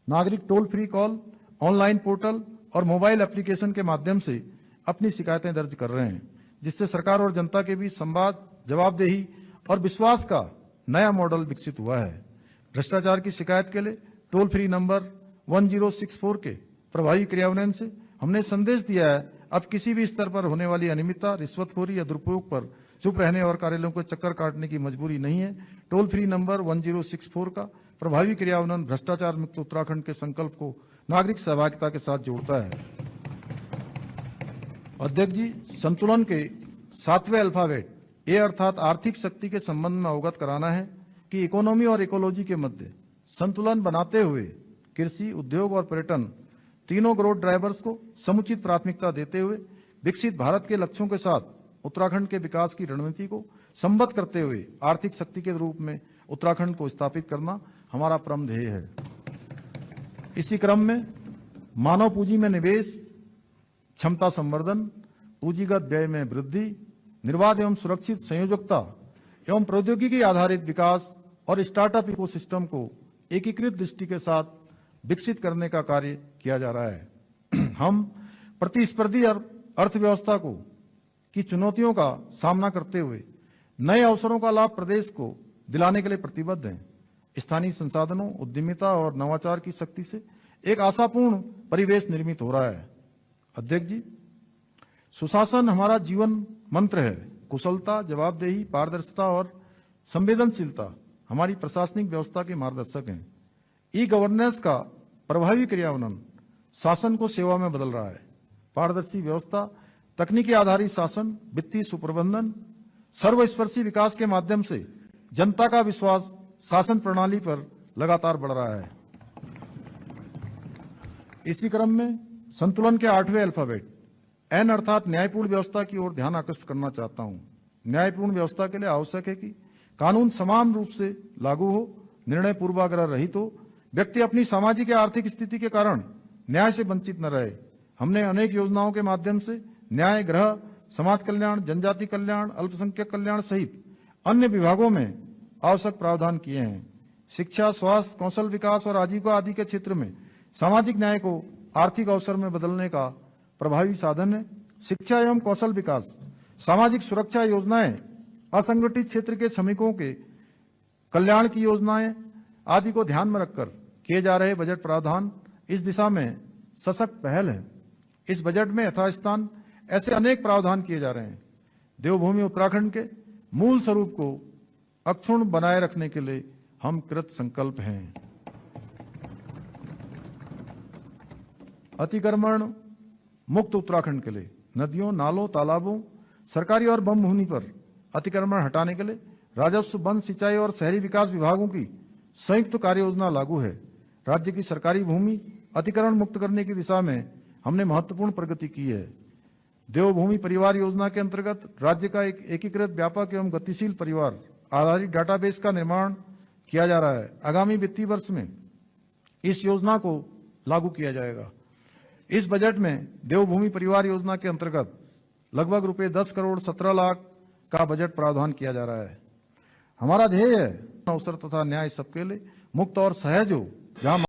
नागरिक toll free call, online portal और मोबाइल एप्लीकेशन के माध्यम से अपनी शिकायतें दर्ज कर रहे हैं, जिससे सरकार और जनता के बीच संवाद, जवाबदेही और विश्वास का नया मॉडल विकसित हुआ है। भ्रष्टाचार की शिकायत के लिए टोल फ्री नंबर 1064 के प्रभावी क्रियान्वयन से हमने संदेश दिया है, अब किसी भी स्तर पर होने वाली अनियमितता, रिश्वतखोरी या दुरुपयोग पर चुप रहने और कार्यालयों को चक्कर काटने की मजबूरी नहीं है। टोल फ्री नंबर 1064 का प्रभावी क्रियान्वयन भ्रष्टाचार मुक्त उत्तराखंड के संकल्प को नागरिक सहभागिता के साथ जोड़ता है। अध्यक्ष जी, संतुलन के 7वें अल्फाबेट ए अर्थात आर्थिक शक्ति के संबंध में अवगत कराना है कि इकोनॉमी और इकोलॉजी के मध्य संतुलन बनाते हुए कृषि, उद्योग और पर्यटन तीनों ग्रोथ ड्राइवर्स को समुचित प्राथमिकता देते हुए विकसित भारत के लक्ष्यों के साथ उत्तराखंड के विकास की रणनीति को संबद्ध करते हुए आर्थिक शक्ति के रूप में उत्तराखंड को स्थापित करना हमारा परम ध्येय है। इसी क्रम में मानव पूंजी में निवेश, क्षमता संवर्धन, पूंजीगत व्यय में वृद्धि, निर्बाध एवं सुरक्षित संयोजकता एवं प्रौद्योगिकी आधारित विकास और स्टार्टअप इकोसिस्टम को एकीकृत दृष्टि के साथ विकसित करने का कार्य किया जा रहा है। हम प्रतिस्पर्धी अर्थव्यवस्था को की चुनौतियों का सामना करते हुए नए अवसरों का लाभ प्रदेश को दिलाने के लिए प्रतिबद्ध हैं। स्थानीय संसाधनों, उद्यमिता और नवाचार की शक्ति से एक आशापूर्ण परिवेश निर्मित हो रहा है। अध्यक्ष जी, सुशासन हमारा जीवन मंत्र है। कुशलता, जवाबदेही, पारदर्शिता और संवेदनशीलता हमारी प्रशासनिक व्यवस्था के मार्गदर्शक हैं। ई गवर्नेंस का प्रभावी क्रियान्वयन शासन को सेवा में बदल रहा है। पारदर्शी व्यवस्था, तकनीकी आधारित शासन, वित्तीय सुप्रबंधन, सर्वस्पर्शी विकास के माध्यम से जनता का विश्वास शासन प्रणाली पर लगातार बढ़ रहा है। इसी क्रम में संतुलन के 8वें अल्फाबेट एन अर्थात न्यायपूर्ण व्यवस्था की ओर ध्यान आकृष्ट करना चाहता हूं। न्यायपूर्ण व्यवस्था के लिए आवश्यक है कि कानून समान रूप से लागू हो, निर्णय पूर्वाग्रह रहित हो, व्यक्ति अपनी सामाजिक या आर्थिक स्थिति के कारण न्याय से वंचित न रहे। हमने अनेक योजनाओं के माध्यम से न्याय, गृह, समाज कल्याण, जनजाति कल्याण, अल्पसंख्यक कल्याण सहित अन्य विभागों में आवश्यक प्रावधान किए हैं। शिक्षा, स्वास्थ्य, कौशल विकास और आजीविका आदि के क्षेत्र में सामाजिक न्याय को आर्थिक अवसर में बदलने का प्रभावी साधन है। शिक्षा एवं कौशल विकास, सामाजिक सुरक्षा योजनाएं, असंगठित क्षेत्र के श्रमिकों के कल्याण की योजनाएं आदि को ध्यान में रखकर किए जा रहे बजट प्रावधान इस दिशा में सशक्त पहल है। इस बजट में यथास्थान ऐसे अनेक प्रावधान किए जा रहे हैं। देवभूमि उत्तराखंड के मूल स्वरूप को अक्षुण्ण बनाए रखने के लिए हम कृत संकल्प हैं। अतिक्रमण मुक्त उत्तराखंड के लिए नदियों, नालों, तालाबों, सरकारी और वन भूमि पर अतिक्रमण हटाने के लिए राजस्व, वन, सिंचाई और शहरी विकास विभागों की संयुक्त कार्य योजना लागू है। राज्य की सरकारी भूमि अतिक्रमण मुक्त करने की दिशा में हमने महत्वपूर्ण प्रगति की है। देवभूमि परिवार योजना के अंतर्गत राज्य का एक एकीकृत, व्यापक एवं गतिशील परिवार आधारित डाटाबेस का निर्माण किया जा रहा है। आगामी वित्तीय वर्ष में इस योजना को लागू किया जाएगा। इस बजट में देवभूमि परिवार योजना के अंतर्गत लगभग रुपए 10 करोड़ 17 लाख का बजट प्रावधान किया जा रहा है। हमारा ध्येय है अवसर तथा न्याय सबके लिए मुक्त और सहज हो, जहां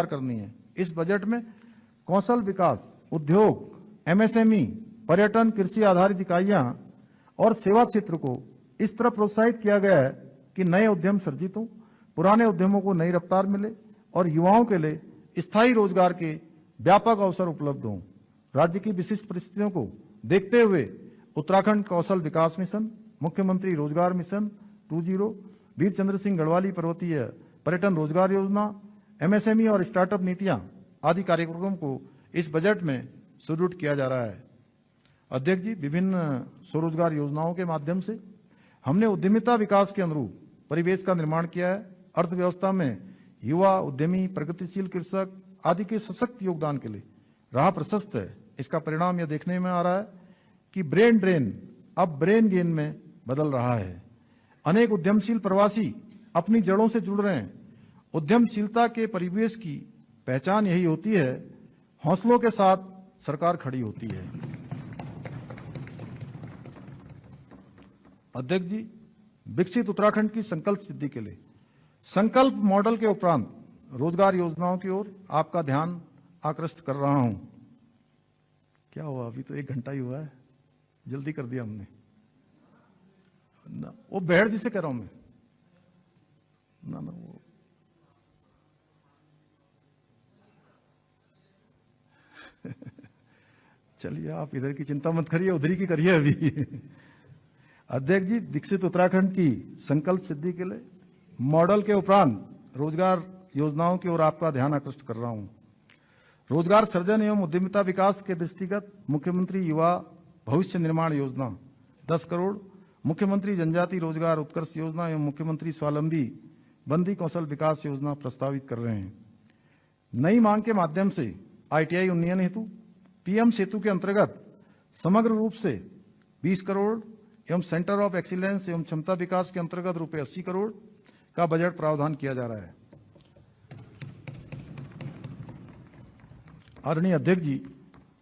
करनी है। इस बजट में कौशल विकास, उद्योग, एमएसएमई, पर्यटन, कृषि आधारित इकाइयां और सेवा क्षेत्र को इस तरह प्रोत्साहित किया गया है कि नए उद्यम सर्जित हों, पुराने उद्यमों को नई रफ्तार मिले और युवाओं के लिए स्थायी रोजगार के व्यापक अवसर उपलब्ध हों। राज्य की विशिष्ट परिस्थितियों को देखते हुए उत्तराखंड कौशल विकास मिशन, मुख्यमंत्री रोजगार मिशन 2.0, वीर चंद्र सिंह गढ़वाली पर्वतीय पर्यटन रोजगार योजना, एमएसएमई और स्टार्टअप नीतियां आदि कार्यक्रमों को इस बजट में सुदृढ़ किया जा रहा है। अध्यक्ष जी, विभिन्न स्वरोजगार योजनाओं के माध्यम से हमने उद्यमिता विकास के अनुरूप परिवेश का निर्माण किया है। अर्थव्यवस्था में युवा, उद्यमी, प्रगतिशील कृषक आदि के सशक्त योगदान के लिए राह प्रशस्त है। इसका परिणाम यह देखने में आ रहा है कि ब्रेन ड्रेन अब ब्रेन गेन में बदल रहा है। अनेक उद्यमशील प्रवासी अपनी जड़ों से जुड़ रहे हैं। उद्यमशीलता के परिवेश की पहचान यही होती है, हौसलों के साथ सरकार खड़ी होती है। अध्यक्ष जी, विकसित उत्तराखंड की संकल्प सिद्धि के लिए संकल्प मॉडल के उपरांत रोजगार योजनाओं की ओर आपका ध्यान आकृष्ट कर रहा हूं। क्या हुआ, अभी तो 1 घंटा ही हुआ है, जल्दी कर दिया हमने ना। वो भेड़ जिसे कह रहा हूं मैं ना वो चलिए, आप इधर की चिंता मत करिए, उधर की करिए अभी। अध्यक्ष जी, विकसित उत्तराखंड की संकल्प सिद्धि के लिए मॉडल के उपरांत रोजगार योजनाओं की ओर आपका ध्यान आकृष्ट कर रहा हूं। रोजगार सृजन एवं उद्यमिता विकास के दृष्टिगत मुख्यमंत्री युवा भविष्य निर्माण योजना 10 करोड़, मुख्यमंत्री जनजाति रोजगार उत्कर्ष योजना एवं मुख्यमंत्री स्वावलंबी बंदी कौशल विकास योजना प्रस्तावित कर रहे हैं। नई मांग के माध्यम से ITI उन्नयन हेतु PM सेतु के अंतर्गत समग्र रूप से 20 करोड़ एवं सेंटर ऑफ एक्सीलेंस एवं क्षमता विकास के अंतर्गत रुपए 80 करोड़ का बजट प्रावधान किया जा रहा है। आदरणीय अध्यक्ष जी,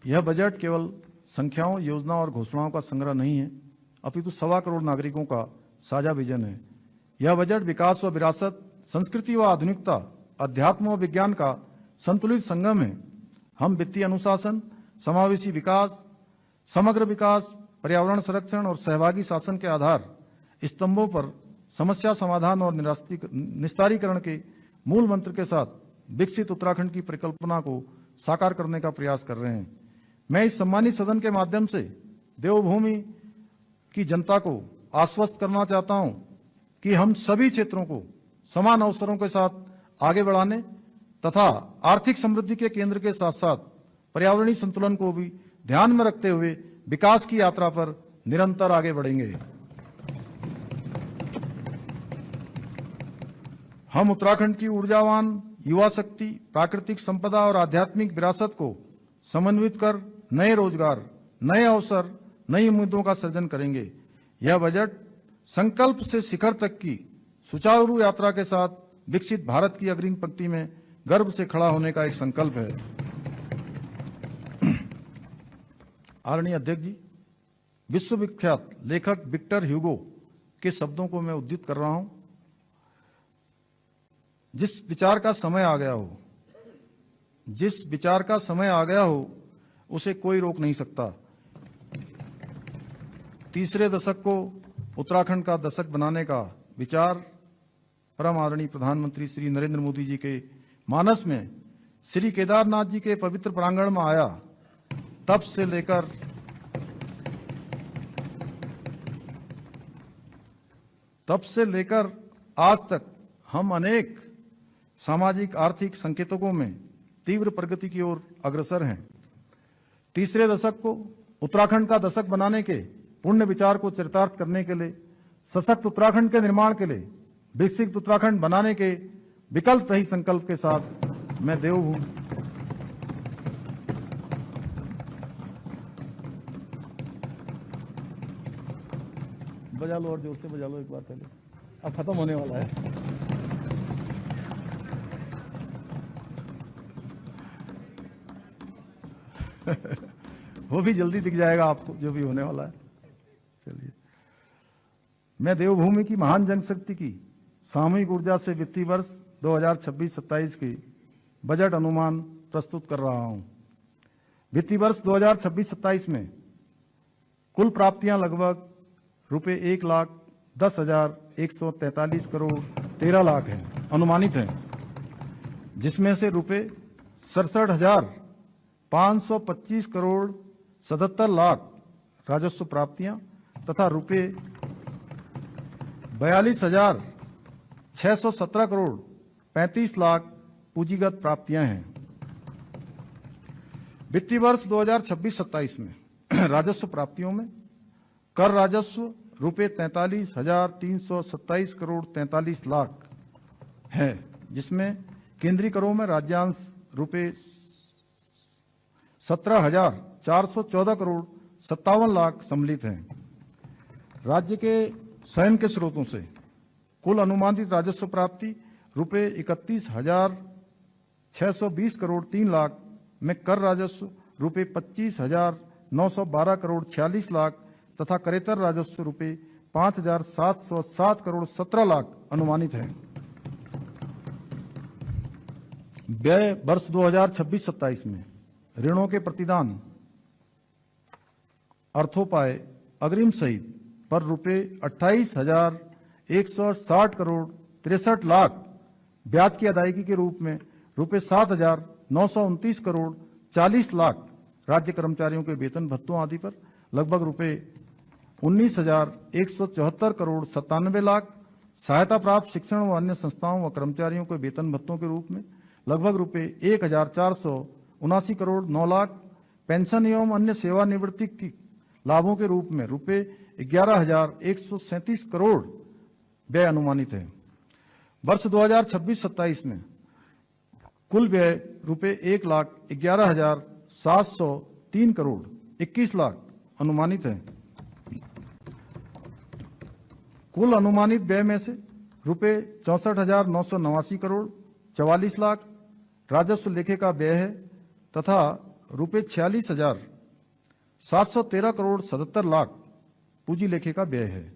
यह बजट केवल संख्याओं, योजनाओं और घोषणाओं का संग्रह नहीं है, अपितु 1.25 करोड़ नागरिकों का साझा विजन है। यह बजट विकास व विरासत, संस्कृति व आधुनिकता, अध्यात्म व विज्ञान का संतुलित संगम है। हम वित्तीय अनुशासन, समावेशी विकास, समग्र विकास, पर्यावरण संरक्षण और सहभागी शासन के आधार स्तंभों पर समस्या समाधान और निस्तारीकरण के मूल मंत्र के साथ विकसित उत्तराखंड की परिकल्पना को साकार करने का प्रयास कर रहे हैं। मैं इस सम्मानित सदन के माध्यम से देवभूमि की जनता को आश्वस्त करना चाहता हूं कि हम सभी क्षेत्रों को समान अवसरों के साथ आगे बढ़ाने तथा आर्थिक समृद्धि के केंद्र के साथ साथ पर्यावरणीय संतुलन को भी ध्यान में रखते हुए विकास की यात्रा पर निरंतर आगे बढ़ेंगे। हम उत्तराखंड की ऊर्जावान युवा शक्ति, प्राकृतिक संपदा और आध्यात्मिक विरासत को समन्वित कर नए रोजगार, नए अवसर, नई उम्मीदों का सृजन करेंगे। यह बजट संकल्प से शिखर तक की सुचारू यात्रा के साथ विकसित भारत की अग्रिम पंक्ति में गर्व से खड़ा होने का एक संकल्प है। आदरणीय अध्यक्ष जी, विश्वविख्यात लेखक विक्टर ह्यूगो के शब्दों को मैं उद्धृत कर रहा हूं, जिस विचार का समय आ गया हो, जिस विचार का समय आ गया हो उसे कोई रोक नहीं सकता। तीसरे दशक को उत्तराखंड का दशक बनाने का विचार परम आदरणीय प्रधानमंत्री श्री नरेंद्र मोदी जी के मानस में श्री केदारनाथ जी के पवित्र प्रांगण में आया, तब से लेकर आज तक हम अनेक सामाजिक आर्थिक संकेतकों में तीव्र प्रगति की ओर अग्रसर हैं। तीसरे दशक को उत्तराखंड का दशक बनाने के पुण्य विचार को चरितार्थ करने के लिए, सशक्त उत्तराखंड के निर्माण के लिए, विकसित उत्तराखंड बनाने के विकल्प रही संकल्प के साथ मैं देवभूमि बजा लो और जोर से बजा लो एक बार पहले, अब खत्म होने वाला है। वो भी जल्दी दिख जाएगा आपको जो भी होने वाला है। चलिए, मैं देवभूमि की महान जनशक्ति की सामूहिक ऊर्जा से वित्तीय वर्ष 2026-27 की बजट अनुमान प्रस्तुत कर रहा हूं। वित्तीय वर्ष 2026-27 में कुल प्राप्तियां लगभग रुपए 1,10,143 करोड़ 13 लाख हैं, अनुमानित हैं, जिसमें से रुपए 67,525 करोड़ 77 लाख राजस्व प्राप्तियां तथा रुपए 42,617 करोड़ 35 लाख पूंजीगत प्राप्तियां हैं। वित्तीय वर्ष 2026-27 में राजस्व प्राप्तियों में कर राजस्व रुपए 43,327 करोड़ 43 लाख है, जिसमें केंद्रीय करों में राज्यांश रुपए 17,414 करोड़ 57 लाख सम्मिलित हैं। राज्य के स्वयं के स्रोतों से कुल अनुमानित राजस्व प्राप्ति रुपए 620 करोड़ 3 लाख में कर राजस्व रुपये 25,912 करोड़ 46 लाख तथा करेतर राजस्व रुपये 5,707 करोड़ 17 लाख अनुमानित है। व्यय वर्ष 2026-27 में ऋणों के प्रतिदान, अर्थोपाय, अग्रिम सहित पर रुपये 28,160 करोड़ 63 लाख, ब्याज की अदायगी के रूप में रुपये 7,929 करोड़ 40 लाख, राज्य कर्मचारियों के वेतन भत्तों आदि पर लगभग रुपये 19,174 करोड़ 97 लाख, सहायता प्राप्त शिक्षण व अन्य संस्थाओं व कर्मचारियों के वेतन भत्तों के रूप में लगभग रुपये 1,479 करोड़ 9 लाख, पेंशन एवं अन्य सेवानिवृत्ति की लाभों के रूप में रुपये 11,137 करोड़ व्यय अनुमानित है। वर्ष 2026-27 में कुल व्यय रुपये 1,11,703 करोड़ 21 लाख अनुमानित है। कुल अनुमानित व्यय में से रुपये 64,989 करोड़ 44 लाख राजस्व लेखे का व्यय है तथा रुपये 46,713 करोड़ 77 लाख पूंजी लेखे का व्यय है।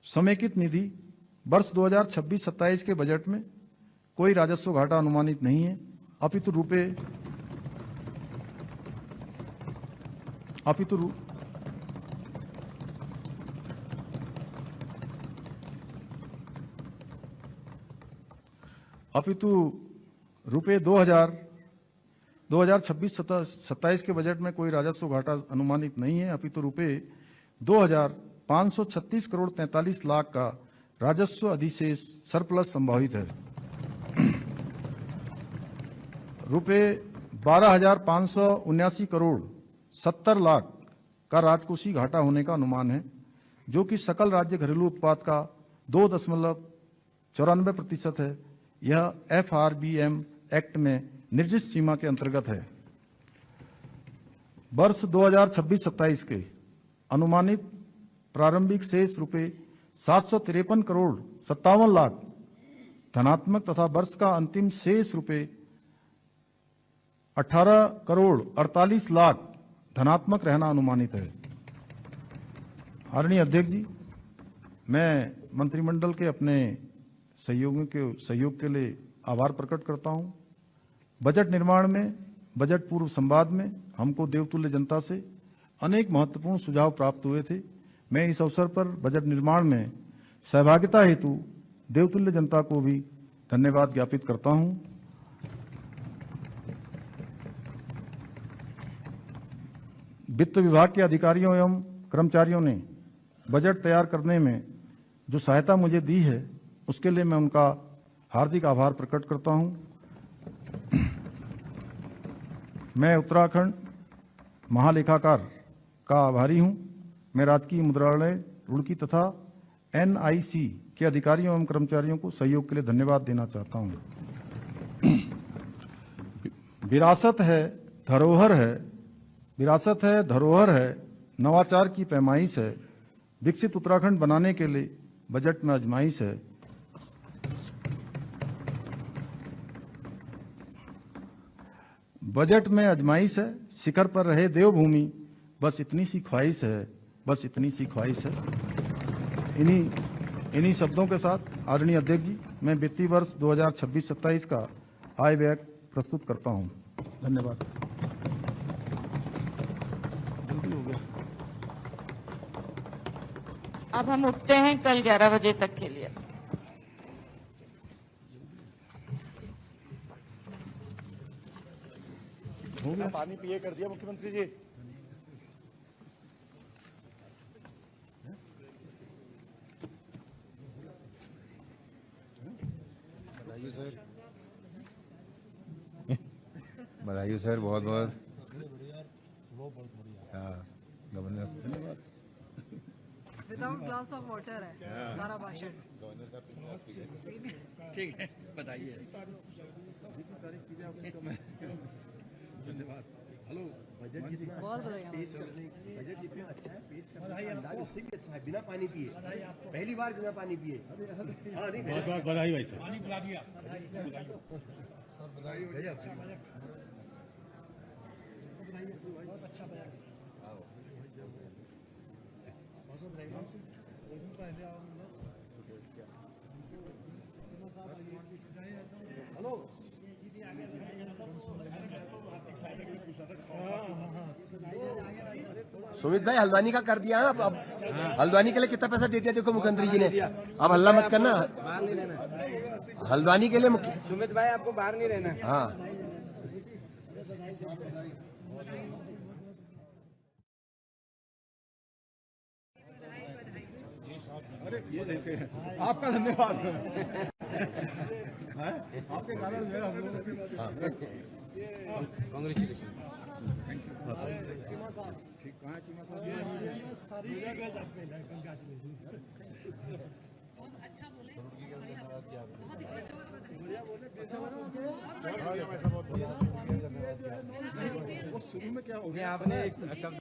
समेकित निधि वर्ष 2026-27 के बजट में कोई राजस्व घाटा अनुमानित नहीं है, अपितु रुपये 2026-27 के बजट में कोई राजस्व घाटा अनुमानित नहीं है, अपितु रुपये 2,536 करोड़ 43 लाख का राजस्व अधिशेष सरप्लस संभावित है। रुपये 12,579 करोड़ 70 लाख का राजकोषीय घाटा होने का अनुमान है, जो कि सकल राज्य घरेलू उत्पाद का 2.94% है। यह FRBM एक्ट में निर्दिष्ट सीमा के अंतर्गत है। वर्ष 2026-27 के अनुमानित प्रारंभिक शेष रुपये 753 करोड़ 57 लाख धनात्मक तथा वर्ष का अंतिम शेष रुपये 18 करोड़ 48 लाख धनात्मक रहना अनुमानित है। आदरणीय अध्यक्ष जी, मैं मंत्रिमंडल के अपने सहयोग के लिए आभार प्रकट करता हूं। बजट निर्माण में, बजट पूर्व संवाद में हमको देवतुल्य जनता से अनेक महत्वपूर्ण सुझाव प्राप्त हुए थे। मैं इस अवसर पर बजट निर्माण में सहभागिता हेतु देवतुल्य जनता को भी धन्यवाद ज्ञापित करता हूं। वित्त विभाग के अधिकारियों एवं कर्मचारियों ने बजट तैयार करने में जो सहायता मुझे दी है, उसके लिए मैं उनका हार्दिक आभार प्रकट करता हूं। मैं उत्तराखंड महालेखाकार का आभारी हूं। मैं राजकीय मुद्रालय रुड़की तथा NIC के अधिकारियों एवं कर्मचारियों को सहयोग के लिए धन्यवाद देना चाहता हूं। विरासत है, धरोहर है, नवाचार की पैमाइश है, विकसित उत्तराखंड बनाने के लिए बजट में आजमाइश है। बजट में आजमाइश है, शिखर पर रहे देवभूमि, बस इतनी सी ख्वाहिश है, बस इतनी सी ख्वाहिश है। इन्हीं शब्दों के साथ आदरणीय अध्यक्ष जी, मैं वित्तीय वर्ष 2026-27 का आय व्यय प्रस्तुत करता हूं। धन्यवाद। अब हम उठते हैं कल 11 बजे तक के लिए। पानी पिए कर दिया मुख्यमंत्री जी। बधाई हो सर, बहुत बहुत। हाँ, गवर्नर धन्यवाद। विदाउट ग्लास ऑफ वाटर है सारा भाषण। ठीक है, बताइए। हेलो, बजट बहुत बधाई। बजट जितना अच्छा है, पेश करने का अंदाज उससे भी अच्छा है, बिना पानी पिए, पहली बार बिना पानी पिए। हाँ, नहीं, बहुत बहुत बधाई भाई साहब। सुमित भाई हल्द्वानी का कर दिया अब हल्द्वानी के लिए कितना पैसा दे दिया देखो मुख्यमंत्री जी ने। अब हल्ला मत करना, हल्द्वानी के लिए सुमित भाई आपको बाहर नहीं रहना। हाँ आपका धन्यवाद। आपके कारण मेरा कांग्रेचुलेशन। शुरू में क्या हो गया आपने एक शब्द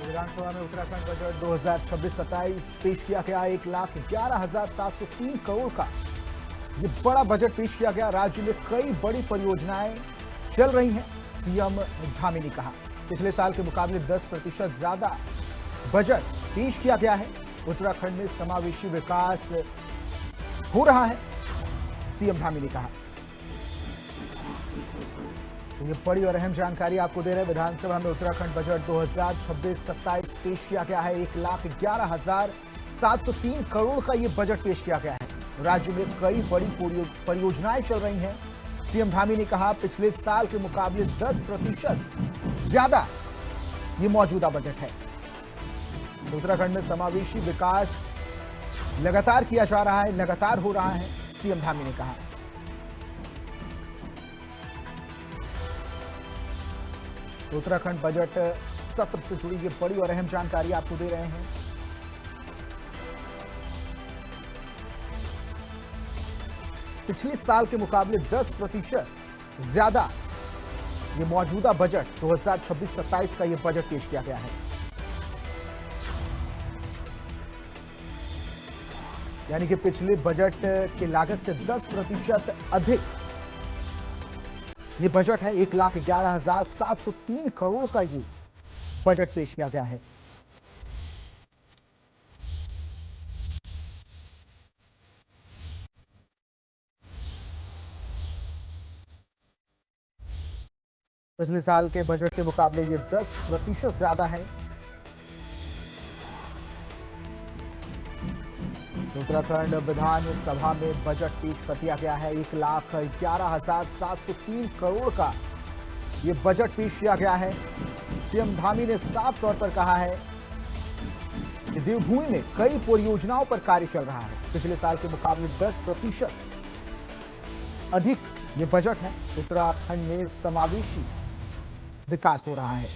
विधानसभा में उत्तराखंड बजट 2026-27 पेश किया गया। 1,11,703 करोड़ का ये बड़ा बजट पेश किया गया। राज्य में कई बड़ी परियोजनाएं चल रही हैं। सीएम धामी ने कहा पिछले साल के मुकाबले 10% ज्यादा बजट पेश किया गया है। उत्तराखंड में समावेशी विकास हो रहा है, सीएम धामी ने कहा। तो ये बड़ी और अहम जानकारी आपको दे रहे हैं। विधानसभा में उत्तराखंड बजट 2026-27 पेश किया गया है। 1,11,703 करोड़ का ये बजट पेश किया गया है। राज्य में कई बड़ी परियोजनाएं चल रही हैं। सीएम धामी ने कहा पिछले साल के मुकाबले 10% ज्यादा ये मौजूदा बजट है। उत्तराखंड में समावेशी विकास लगातार किया जा रहा है, लगातार हो रहा है, सीएम धामी ने कहा। उत्तराखंड बजट सत्र से जुड़ी ये बड़ी और अहम जानकारी आपको दे रहे हैं। पिछले साल के मुकाबले 10% ज्यादा ये मौजूदा बजट 2026-27 का ये बजट पेश किया गया है। यानी कि पिछले बजट की लागत से 10% अधिक ये बजट है। 1,11,703 करोड़ का ये बजट पेश किया गया है। पिछले साल के बजट के मुकाबले ये 10% ज्यादा है। उत्तराखंड विधानसभा में बजट पेश कर दिया गया है। 1,11,703 करोड़ का ये बजट पेश किया गया है। सीएम धामी ने साफ तौर पर कहा है कि देवभूमि में कई परियोजनाओं पर कार्य चल रहा है। पिछले साल के मुकाबले 10% अधिक ये बजट है। उत्तराखंड में समावेशी विकास हो रहा है।